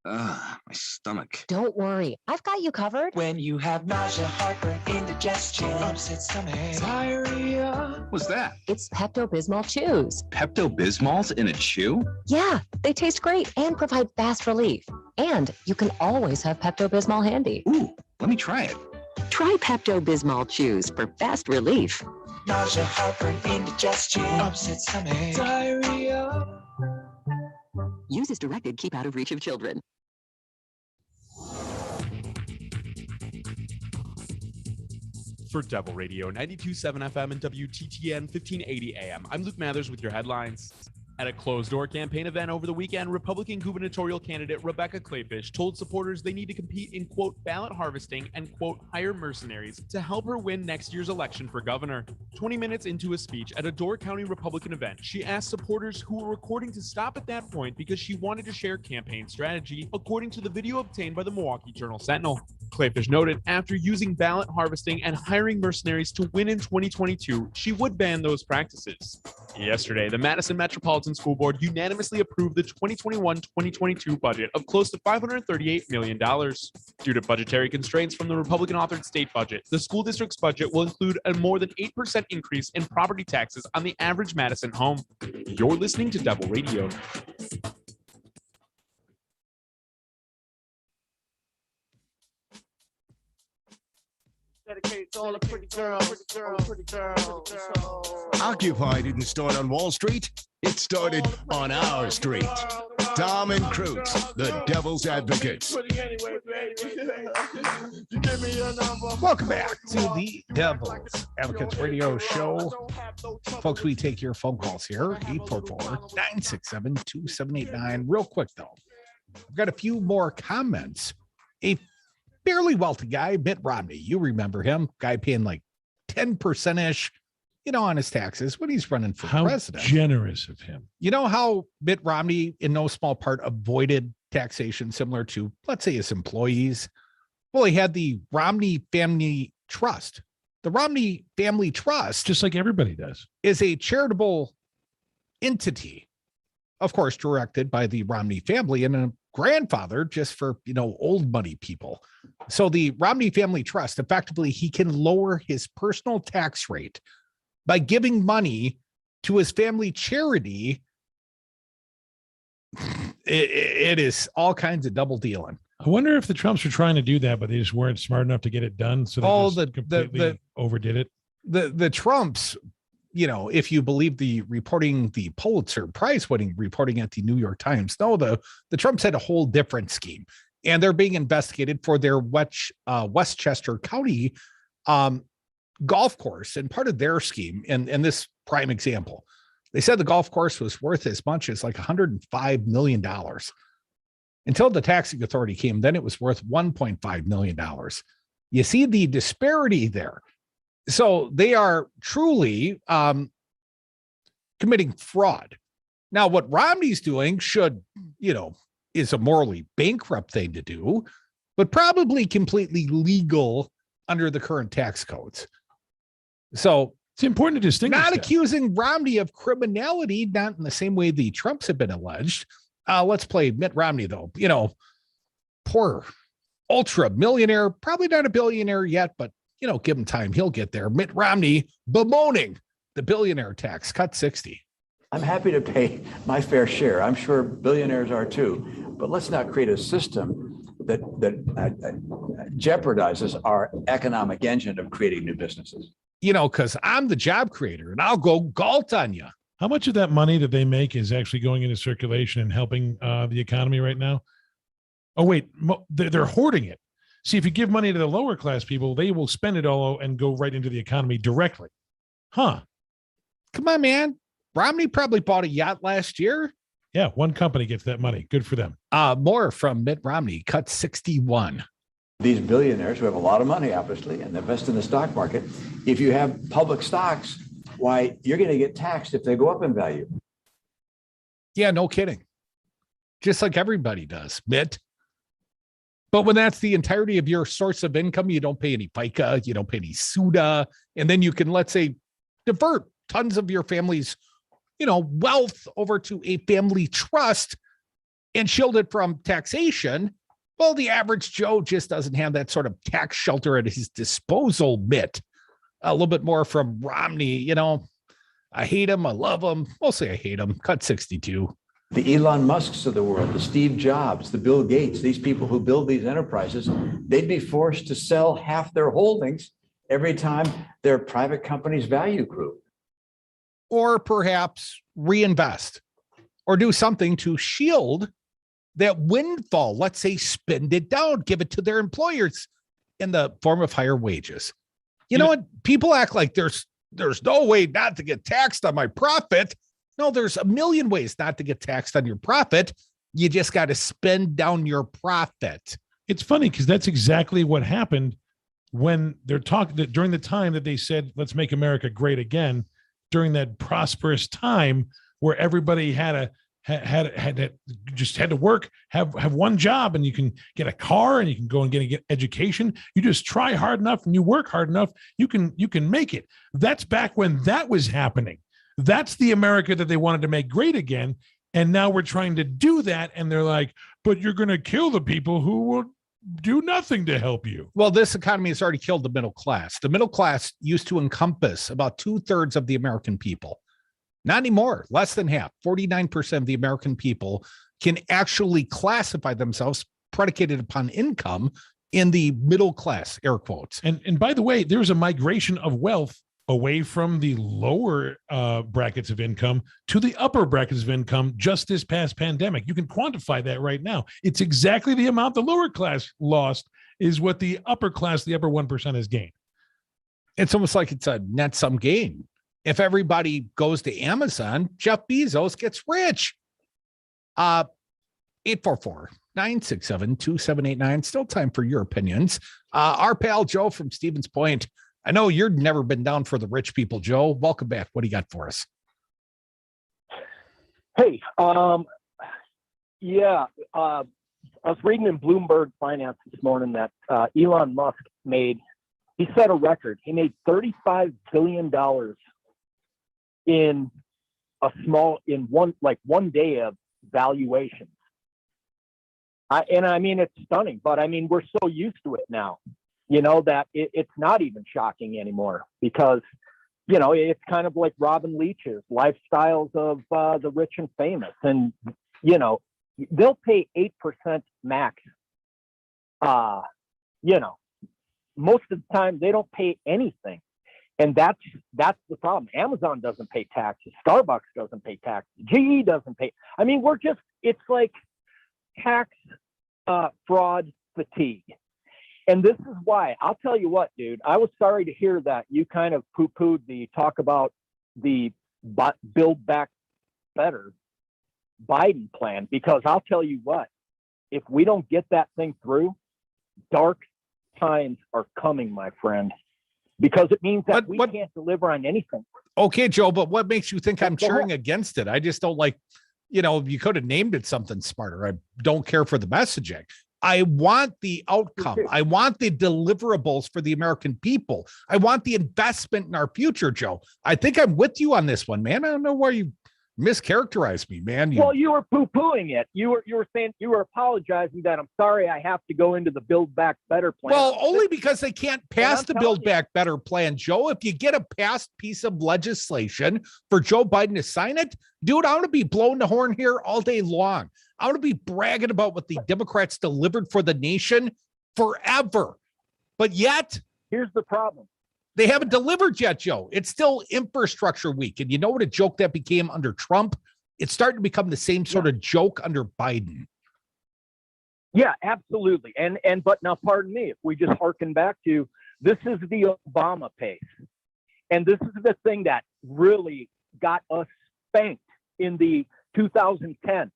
My stomach. Don't worry, I've got you covered. When you have nausea, heartburn, indigestion, upset stomach, diarrhea. What's that? It's Pepto-Bismol Chews. Pepto-Bismol's in a chew? Yeah, they taste great and provide fast relief. And you can always have Pepto-Bismol handy. Ooh, let me try it. Try Pepto-Bismol Chews for fast relief. Nausea, heartburn, indigestion, upset stomach, diarrhea. Use as directed. Keep out of reach of children. For Devil Radio 92.7 FM and WTTN 1580 AM, I'm Luke Mathers with your headlines. At a closed-door campaign event over the weekend, Republican gubernatorial candidate Rebecca Kleefisch told supporters they need to compete in, quote, ballot harvesting and, quote, hire mercenaries to help her win next year's election for governor. 20 minutes into a speech at a Door County Republican event, she asked supporters who were recording to stop at that point because she wanted to share campaign strategy, according to the video obtained by the Milwaukee Journal-Sentinel. Kleefisch noted after using ballot harvesting and hiring mercenaries to win in 2022, she would ban those practices. Yesterday, the Madison Metropolitan School Board unanimously approved the 2021-2022 budget of close to $538 million. Due to budgetary constraints from the Republican-authored state budget, the school district's budget will include a more than 8% increase in property taxes on the average Madison home. You're listening to Devil Radio. Occupy didn't start on Wall Street. It started on our street. Tom and Krutz, the Devil's Advocates. Welcome back to the Devil's Advocates Radio Show. Folks, we take your phone calls here, 844-967-2789. Real quick, though, I've got a few more comments. A fairly wealthy guy, Mitt Romney. You remember him, guy paying like 10%-ish, on his taxes when he's running for president. How generous of him. You know how Mitt Romney, in no small part, avoided taxation similar to, let's say, his employees? Well, he had the Romney Family Trust. The Romney Family Trust, just like everybody does, is a charitable entity, of course, directed by the Romney family and a grandfather just for, old money people. So the Romney Family Trust, effectively, he can lower his personal tax rate by giving money to his family charity. It is all kinds of double dealing. I wonder if the Trumps were trying to do that, but they just weren't smart enough to get it done. So they completely overdid it. The Trumps, if you believe the reporting, the Pulitzer Prize winning reporting at the New York Times, no, the Trumps had a whole different scheme. and they're being investigated for their Westchester County golf course. And part of their scheme, and this prime example, they said the golf course was worth as much as like $105 million. Until the taxing authority came, then it was worth $1.5 million. You see the disparity there. So they are truly committing fraud. Now, what Romney's doing is a morally bankrupt thing to do, but probably completely legal under the current tax codes. So it's important to distinguish. Not accusing Romney of criminality, not in the same way the Trumps have been alleged. Let's play Mitt Romney, though. Poor ultra millionaire, probably not a billionaire yet, but give him time. He'll get there. Mitt Romney bemoaning the billionaire tax, cut 60. I'm happy to pay my fair share. I'm sure billionaires are too, but let's not create a system that jeopardizes our economic engine of creating new businesses. Because I'm the job creator and I'll go galt on you. How much of that money that they make is actually going into circulation and helping the economy right now? Oh, wait, they're hoarding it. See, if you give money to the lower class people, they will spend it all and go right into the economy directly. Huh. Come on, man. Romney probably bought a yacht last year. Yeah, one company gets that money. Good for them. More from Mitt Romney, cut 61. These billionaires who have a lot of money, obviously, and invest in the stock market, if you have public stocks, why, you're going to get taxed if they go up in value. Yeah, no kidding. Just like everybody does, Mitt. But when that's the entirety of your source of income, you don't pay any FICA, you don't pay any SUDA, and then you can, let's say, divert tons of your family's, wealth over to a family trust and shield it from taxation. Well, the average Joe just doesn't have that sort of tax shelter at his disposal, Mitt. A little bit more from Romney, I hate him, I love him. Mostly I hate him. Cut 62. The Elon Musks of the world, the Steve Jobs, the Bill Gates, these people who build these enterprises, they'd be forced to sell half their holdings every time their private company's value grew. Or perhaps reinvest or do something to shield that windfall. Let's say spend it down, give it to their employers in the form of higher wages. You know what? People act like there's no way not to get taxed on my profit. No, there's a million ways not to get taxed on your profit. You just got to spend down your profit. It's funny because that's exactly what happened when they're talking during the time that they said, let's make America great again, during that prosperous time where everybody had to work, have one job, and you can get a car and you can go and get education. You just try hard enough and you work hard enough, you can make it. That's back when that was happening. That's the America that they wanted to make great again. And now we're trying to do that. And they're like, but you're going to kill the people who will do nothing to help you. Well, this economy has already killed the middle class. The middle class used to encompass about 2/3 of the American people. Not anymore, less than half. 49% of the American people can actually classify themselves predicated upon income in the middle class, air quotes. And by the way, there's a migration of wealth away from the lower brackets of income to the upper brackets of income just this past pandemic. You can quantify that right now. It's exactly the amount the lower class lost is what the upper class, the upper 1% has gained. It's almost like it's a net sum gain. If everybody goes to Amazon, Jeff Bezos gets rich. 844-967-2789. Still time for your opinions. Our pal Joe from Stevens Point. I know you've never been down for the rich people, Joe. Welcome back. What do you got for us? Hey, I was reading in Bloomberg Finance this morning that Elon Musk he set a record. He made $35 billion in one day of valuations. It's stunning, but we're so used to it now, that it's not even shocking anymore because, it's kind of like Robin Leach's Lifestyles of the Rich and Famous. And, they'll pay 8% max. Most of the time they don't pay anything. And that's the problem. Amazon doesn't pay taxes. Starbucks doesn't pay taxes. GE doesn't pay. It's like tax fraud fatigue. And this is why, I'll tell you what, dude, I was sorry to hear that you kind of poo-pooed the talk about the Build Back Better Biden plan, because I'll tell you what, if we don't get that thing through, dark times are coming, my friend, because it means that we can't deliver on anything. Okay, Joe, but what makes you think I'm cheering against it? I just don't like, you could have named it something smarter. I don't care for the messaging. I want the outcome. I want the deliverables for the American people. I want the investment in our future, Joe. I think I'm with you on this one, man. I don't know why you mischaracterized me, man. Well, you were poo-pooing it. You were saying, you were apologizing that I'm sorry I have to go into the Build Back Better plan. Well, only because they can't pass the Build Back Better plan, Joe. If you get a passed piece of legislation for Joe Biden to sign it, dude, I want to be blowing the horn here all day long. I want to be bragging about what the Democrats delivered for the nation forever. But yet, here's the problem. They haven't delivered yet, Joe. It's still infrastructure week. And you know what a joke that became under Trump? It's starting to become the same sort of joke under Biden. Yeah, absolutely. But now, pardon me, if we just harken back to, this is the Obama pace. And this is the thing that really got us spanked in the 2010.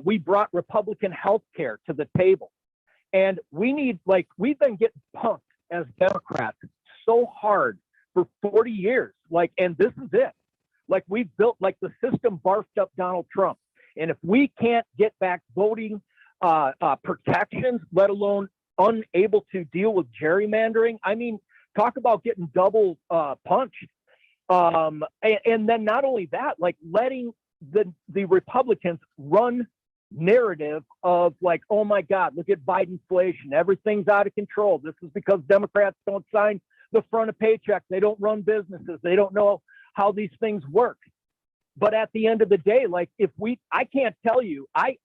We brought Republican health care to the table. And we've been getting punked as Democrats so hard for 40 years. And this is it. We've built, the system barfed up Donald Trump. And if we can't get back voting protections, let alone unable to deal with gerrymandering, I mean, talk about getting double punched. And then not only that, letting the Republicans run narrative of oh my God, look at Bidenflation. Everything's out of control. This is because Democrats don't sign the front of paychecks. They don't run businesses. They don't know how these things work. But at the end of the day, I can't tell you, I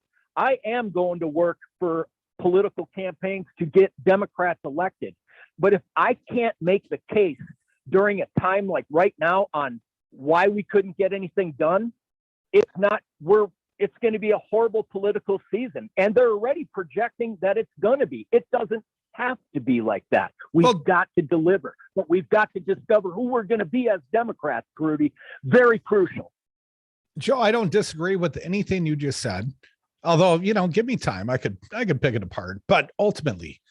am going to work for political campaigns to get Democrats elected. But if I can't make the case during a time like right now on why we couldn't get anything done, it's going to be a horrible political season. And they're already projecting that it's going to be. It doesn't have to be like that. We've got to deliver, but we've got to discover who we're going to be as Democrats, Rudy. Very crucial. Joe, I don't disagree with anything you just said. Although, give me time. I could pick it apart. But ultimately,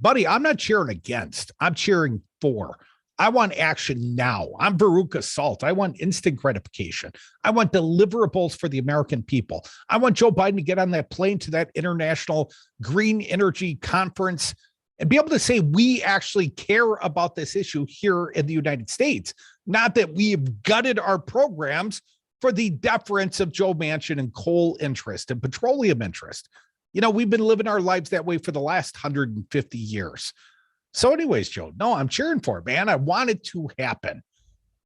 buddy, I'm not cheering against. I'm cheering for. I want action now. I'm Veruca Salt. I want instant gratification. I want deliverables for the American people. I want Joe Biden to get on that plane to that international green energy conference and be able to say, we actually care about this issue here in the United States. Not that we have gutted our programs for the deference of Joe Manchin and coal interest and petroleum interest. We've been living our lives that way for the last 150 years. So anyways, Joe, no, I'm cheering for it, man. I want it to happen.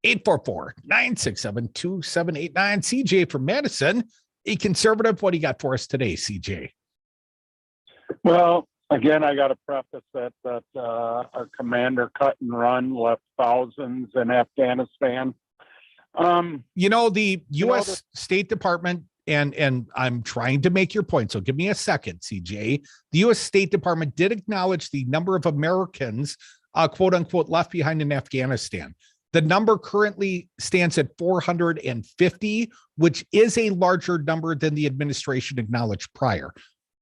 844-967-2789. CJ from Madison, a conservative. What do you got for us today, CJ? Well, again, I got to preface that our commander cut and run, left thousands in Afghanistan. The U.S. State Department, and I'm trying to make your point, so give me a second, CJ. The U.S. State Department did acknowledge the number of Americans, quote unquote, left behind in Afghanistan. The number currently stands at 450, which is a larger number than the administration acknowledged prior.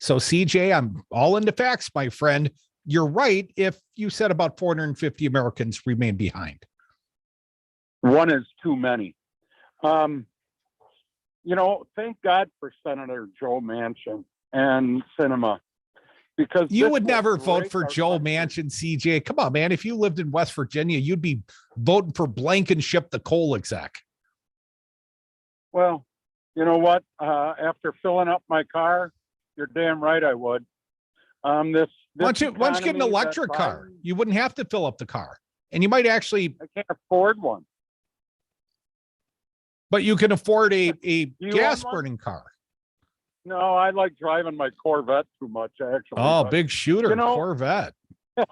So, CJ, I'm all into facts, my friend. You're right if you said about 450 Americans remain behind. One is too many. Thank God for Senator Joe Manchin and Sinema, because you would never vote for Joe Manchin, CJ. Come on, man. If you lived in West Virginia, you'd be voting for Blankenship, the coal exec. Well, you know what? After filling up my car, you're damn right I would. Why don't you get an electric car? You wouldn't have to fill up the car. And you might actually... I can't afford one. But you can afford a gas-burning car. No, I like driving my Corvette too much, actually. Oh, big shooter, Corvette. This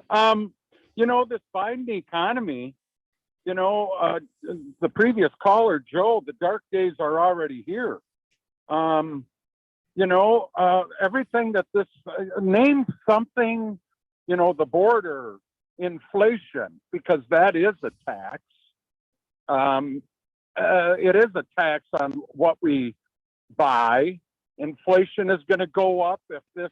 Biden economy, the previous caller, Joe, the dark days are already here. everything that this name something, the border, inflation, because that is a tax. It is a tax on what we buy. Inflation is going to go up if this.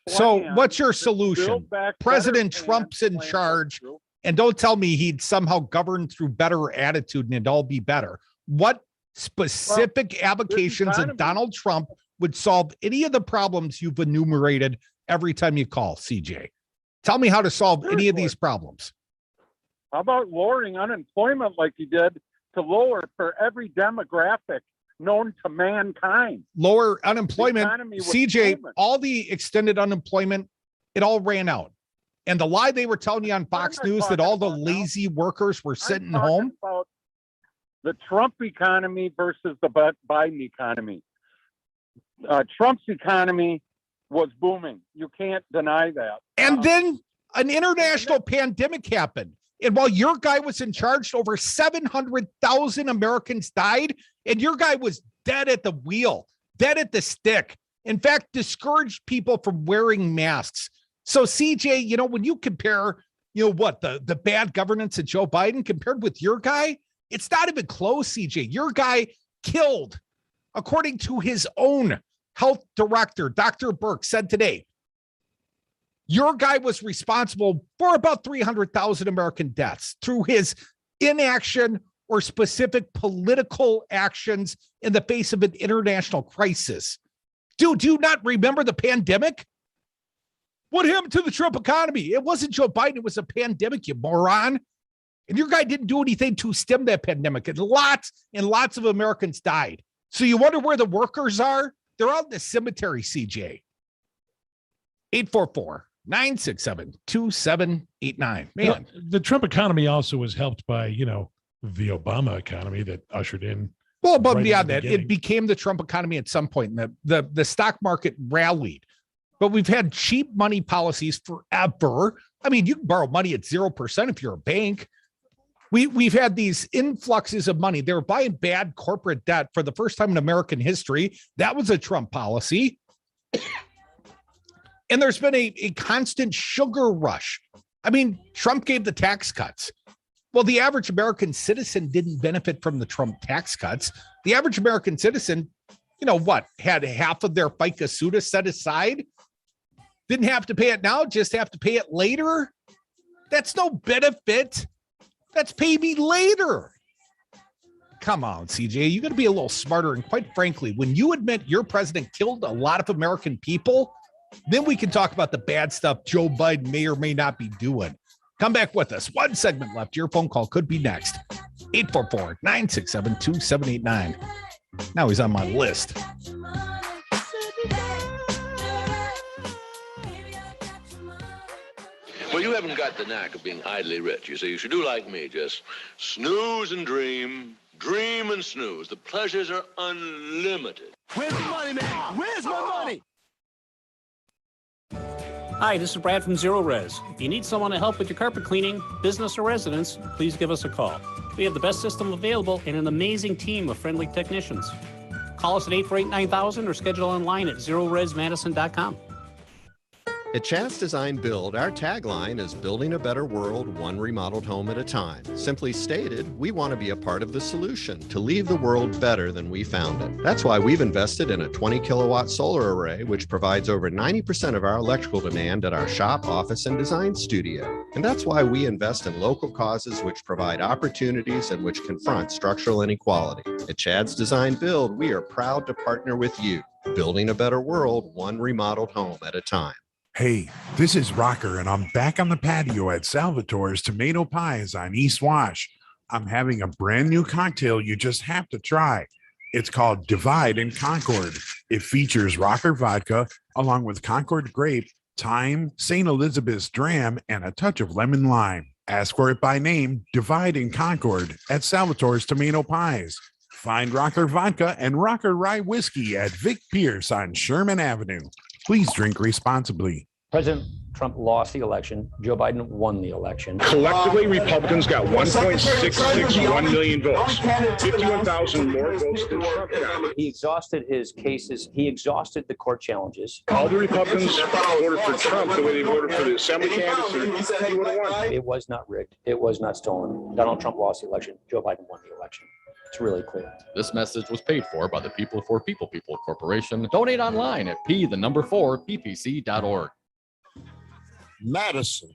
So what's your solution? President Trump's in charge, and don't tell me he'd somehow govern through better attitude and it'd all be better. What specific avocations of Donald Trump would solve any of the problems you've enumerated every time you call, CJ? Tell me how to solve any of these problems. How about lowering unemployment like he did to lower for every demographic known to mankind? Lower unemployment. CJ, all the extended unemployment, it all ran out. And the lie they were telling you on Fox News that all the lazy workers were sitting home. About the Trump economy versus the Biden economy. Trump's economy was booming. You can't deny that. And then an international pandemic happened. And while your guy was in charge, over 700,000 Americans died, and your guy was dead at the wheel, dead at the stick. In fact, discouraged people from wearing masks. So CJ, when you compare, the bad governance of Joe Biden compared with your guy, it's not even close, CJ. Your guy killed, according to his own health director, Dr. Birx, said today, your guy was responsible for about 300,000 American deaths through his inaction or specific political actions in the face of an international crisis. Dude, do you not remember the pandemic? What happened to the Trump economy? It wasn't Joe Biden. It was a pandemic, you moron. And your guy didn't do anything to stem that pandemic. And lots of Americans died. So you wonder where the workers are? They're out in the cemetery, CJ. 844-967-2789. Man, the Trump economy also was helped by, the Obama economy that ushered in. Well, but beyond that, it became the Trump economy at some point. The stock market rallied. But we've had cheap money policies forever. I mean, you can borrow money at 0% if you're a bank. We've had these influxes of money. They were buying bad corporate debt for the first time in American history. That was a Trump policy. And there's been a constant sugar rush. I mean, Trump gave the tax cuts. Well, the average American citizen didn't benefit from the Trump tax cuts. The average American citizen, had half of their FICA SUTA set aside? Didn't have to pay it now, just have to pay it later? That's no benefit. That's pay me later. Come on, CJ, you got to be a little smarter. And quite frankly, when you admit your president killed a lot of American people, then we can talk about the bad stuff Joe Biden may or may not be doing. Come back with us. One segment left. Your phone call could be next. 844-967-2789. Now he's on my list. Well, you haven't got the knack of being idly rich. You see, you should do like me. Just snooze and dream, dream and snooze. The pleasures are unlimited. Where's the money, man? Where's my money? Hi, this is Brad from Zero Res. If you need someone to help with your carpet cleaning, business or residence, please give us a call. We have the best system available and an amazing team of friendly technicians. Call us at 848-9000 or schedule online at zeroresmadison.com. At Chad's Design Build, our tagline is building a better world, one remodeled home at a time. Simply stated, we want to be a part of the solution to leave the world better than we found it. That's why we've invested in a 20 kilowatt solar array, which provides over 90% of our electrical demand at our shop, office, and design studio. And that's why we invest in local causes which provide opportunities and which confront structural inequality. At Chad's Design Build, we are proud to partner with you, building a better world, one remodeled home at a time. Hey, this is Rocker, and I'm back on the patio at Salvatore's Tomato Pies on East Wash. I'm having a brand new cocktail you just have to try. It's called Divide and Concord. It features Rocker vodka along with Concord grape, thyme, St. Elizabeth's dram, and a touch of lemon lime. Ask for it by name, Divide and Concord at Salvatore's Tomato Pies. Find Rocker vodka and Rocker rye whiskey at Vic Pierce on Sherman Avenue. Please drink responsibly. President Trump lost the election. Joe Biden won the election. Collectively, Republicans got 1.661 million votes, 51,000 more votes than Trump got. He exhausted his cases. He exhausted the court challenges. All the Republicans voted for Trump the way they voted for the assembly candidates. He would have won. It was not rigged. It was not stolen. Donald Trump lost the election. Joe Biden won the election. It's really clear. This message was paid for by the People for People Corporation. Donate online at p4ppc.org. Madison,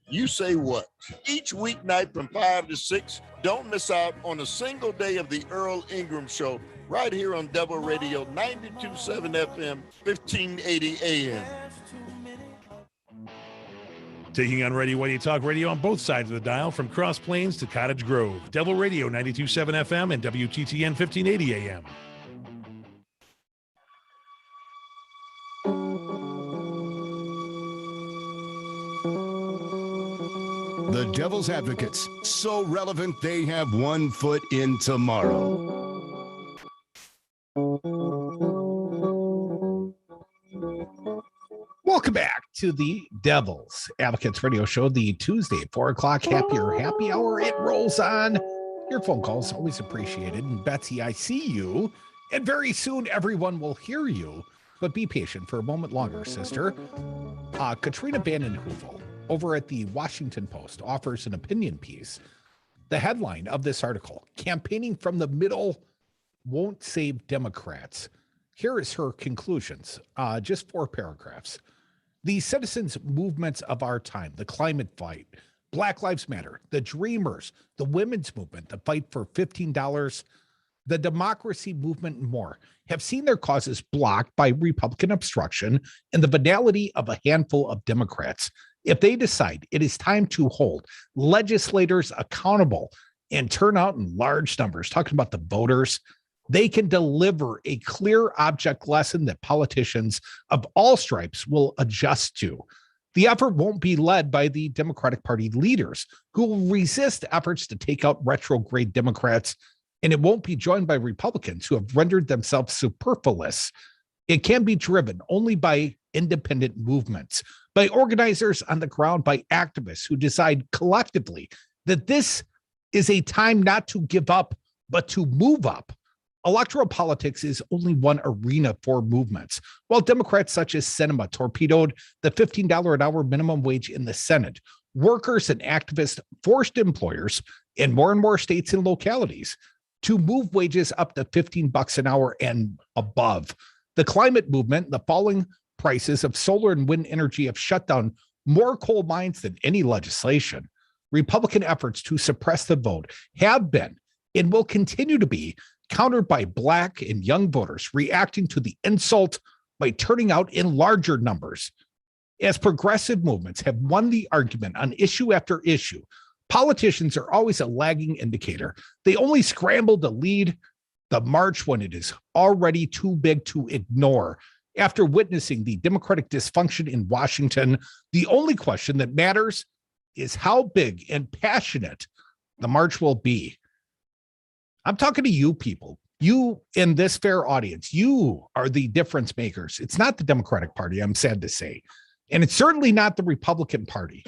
you say what? Each weeknight from 5 to 6, don't miss out on a single day of the Earl Ingram Show right here on Devil Radio 92.7 FM, 1580 AM. Taking on Radio Talk Radio on both sides of the dial from Cross Plains to Cottage Grove. Devil Radio 92.7 FM and WTTN 1580 AM. The Devil's Advocates, so relevant they have 1 foot in tomorrow. Welcome back to the Devil's Advocates Radio Show, the Tuesday 4 o'clock happy hour. It rolls on. Your phone calls always appreciated. And Betsy, I see you, and very soon everyone will hear you. But be patient for a moment longer, sister. Katrina Vanden Heuvel over at the Washington Post offers an opinion piece. The headline of this article: campaigning from the middle won't save Democrats. Here is her conclusions, just 4 paragraphs. The citizens' movements of our time, the climate fight, Black Lives Matter, the Dreamers, the women's movement, the fight for $15, the democracy movement, and more, have seen their causes blocked by Republican obstruction and the venality of a handful of Democrats. If they decide it is time to hold legislators accountable and turn out in large numbers, talking about the voters, they can deliver a clear object lesson that politicians of all stripes will adjust to. The effort won't be led by the Democratic Party leaders who will resist efforts to take out retrograde Democrats, and it won't be joined by Republicans who have rendered themselves superfluous. It can be driven only by independent movements, by organizers on the ground, by activists who decide collectively that this is a time not to give up, but to move up. Electoral politics is only one arena for movements. While Democrats such as Sinema torpedoed the $15 an hour minimum wage in the Senate, workers and activists forced employers in more and more states and localities to move wages up to $15 an hour and above. The climate movement, the falling prices of solar and wind energy have shut down more coal mines than any legislation. Republican efforts to suppress the vote have been and will continue to be countered by Black and young voters reacting to the insult by turning out in larger numbers. As progressive movements have won the argument on issue after issue, politicians are always a lagging indicator. They only scramble to lead the march when it is already too big to ignore. After witnessing the Democratic dysfunction in Washington, the only question that matters is how big and passionate the march will be. I'm talking to you people, you in this fair audience. You are the difference makers. It's not the Democratic Party, I'm sad to say, and it's certainly not the Republican Party.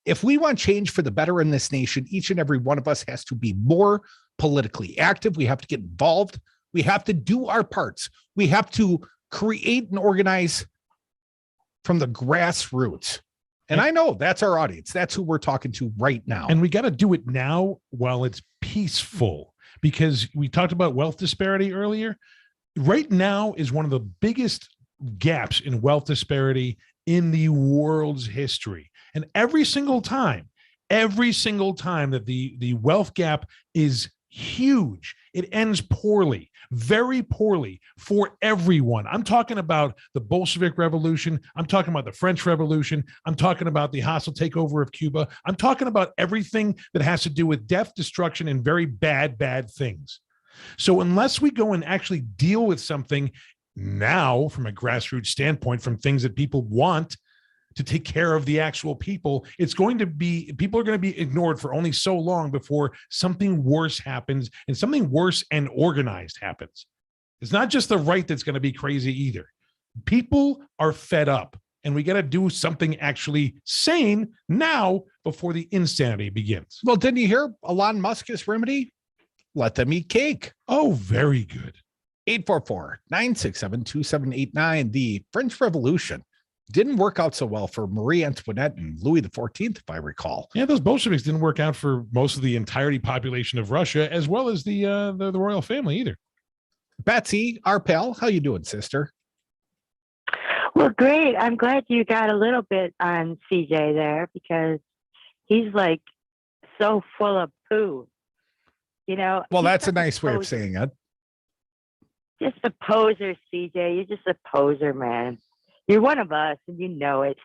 If we want change for the better in this nation, each and every one of us has to be more politically active. We have to get involved. We have to do our parts. We have to create and organize from the grassroots. And I know that's our audience. That's who we're talking to right now. And we got to do it now while it's peaceful, because we talked about wealth disparity earlier. Right now is one of the biggest gaps in wealth disparity in the world's history. And every single time that the wealth gap is huge, it ends poorly, very poorly for everyone. I'm talking about the Bolshevik Revolution. I'm talking about the French Revolution. I'm talking about the hostile takeover of Cuba. I'm talking about everything that has to do with death, destruction, and very bad things. So unless we go and actually deal with something now from a grassroots standpoint, from things that people want to take care of the actual people, people are going to be ignored for only so long before something worse happens, and something worse and organized happens. It's not just the right that's going to be crazy either. People are fed up. and we got to do something actually sane now before the insanity begins. Well, didn't you hear Elon Musk's remedy? Let them eat cake. Oh, very good. 844-967-2789. The French Revolution didn't work out so well for Marie Antoinette and Louis XIV, if I recall. Yeah, those Bolsheviks didn't work out for most of the entirety population of Russia, as well as the royal family either. Betsy, our pal, how you doing, sister? Well, great. I'm glad you got a little bit on CJ there because he's like so full of poo. You know. Well, that's a nice way of saying it. Just a poser, CJ. You're just a poser, man. You're one of us, and you know it.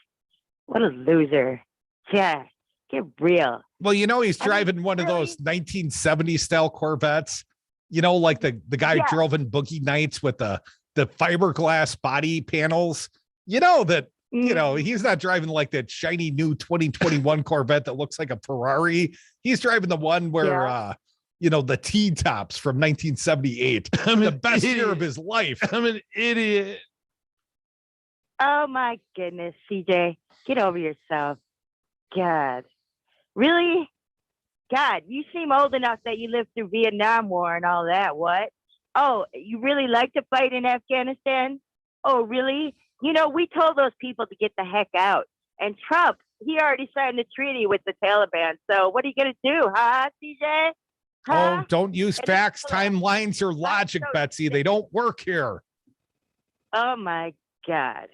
What a loser. Yeah, get real. Well, you know, he's driving one of those 1970 style Corvettes, you know, like the guy drove in Boogie Nights with the fiberglass body panels. You know, that, you know, he's not driving like that shiny new 2021 Corvette that looks like a Ferrari. He's driving the one where, you know, the T-tops from 1978. The best year of his life. I'm an idiot. Oh, my goodness, CJ. Get over yourself. God. Really? God, you seem old enough that you lived through Vietnam War and all that. What? Oh, you really like to fight in Afghanistan? Oh, really? You know, we told those people to get the heck out. And Trump, he already signed a treaty with the Taliban. So what are you going to do, huh, CJ? Oh, don't use facts, timelines, or logic, Betsy. They don't work here. Oh, my God.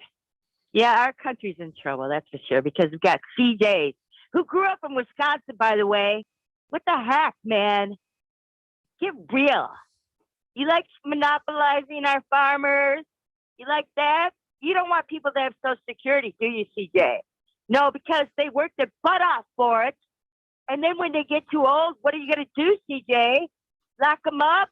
Yeah, our country's in trouble, that's for sure, because we've got CJs who grew up in Wisconsin, by the way. What the heck, man? Get real. You like monopolizing our farmers? You like that? You don't want people to have Social Security, do you, CJ? No, because they work their butt off for it. And then when they get too old, what are you going to do, CJ? Lock them up?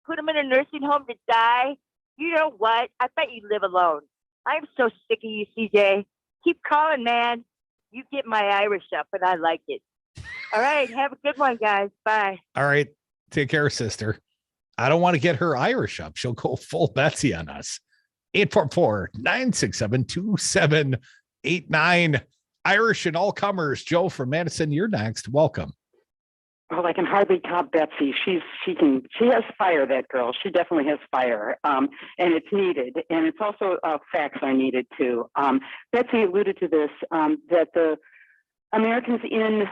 Put them in a nursing home to die? You know what? I bet you live alone. I'm so sick of you, CJ. Keep calling, man. You get my Irish up, and I like it. All right. Have a good one, guys. Bye. All right. Take care, sister. I don't want to get her Irish up. She'll go full Betsy on us. 844-967-2789. Irish and all comers. Joe from Madison, you're next. Welcome. Well, I can hardly top Betsy. She has fire, that girl. She definitely has fire, and it's needed. And it's also facts are needed too. Betsy alluded to this, that the Americans in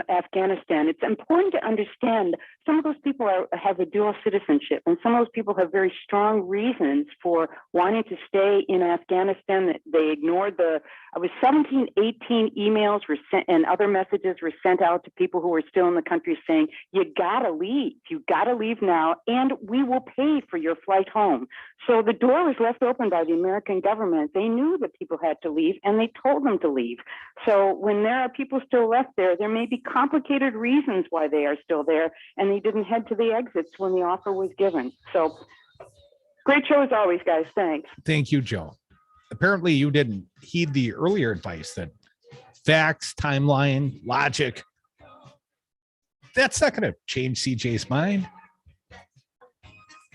Afghanistan, it's important to understand some of those people have a dual citizenship, and some of those people have very strong reasons for wanting to stay in Afghanistan. They ignored 17, 18 emails were sent, and other messages were sent out to people who were still in the country saying, you gotta leave. You gotta leave now, and we will pay for your flight home. So the door was left open by the American government. They knew that people had to leave, and they told them to leave. So when there are people still left there may be complicated reasons why they are still there, and they didn't head to the exits when the offer was given. So great show as always, guys. Thanks. Thank you, Joe. Apparently you didn't heed the earlier advice that facts, timeline, logic, that's not going to change CJ's mind.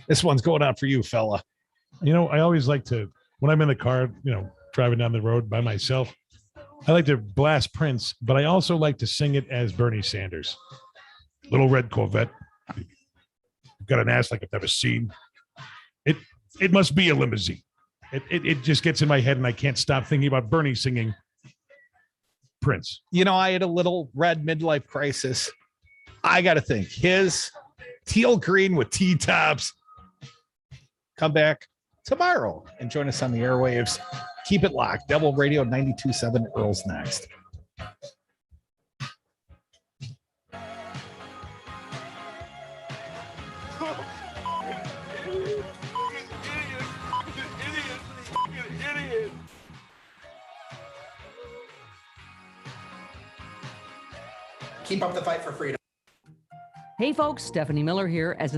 This one's going out for you, fella. You know, I always like to, when I'm in the car, you know, driving down the road by myself, I like to blast Prince, but I also like to sing it as Bernie Sanders. Little red Corvette. Got an ass like I've never seen. It must be a limousine. It just gets in my head and I can't stop thinking about Bernie singing Prince. You know, I had a little red midlife crisis. I got to think his teal green with T-tops. Come back tomorrow and join us on the airwaves. Keep it locked. Devil Radio 92.7. Earl's next. Keep up the fight for freedom. Hey folks, Stephanie Miller here as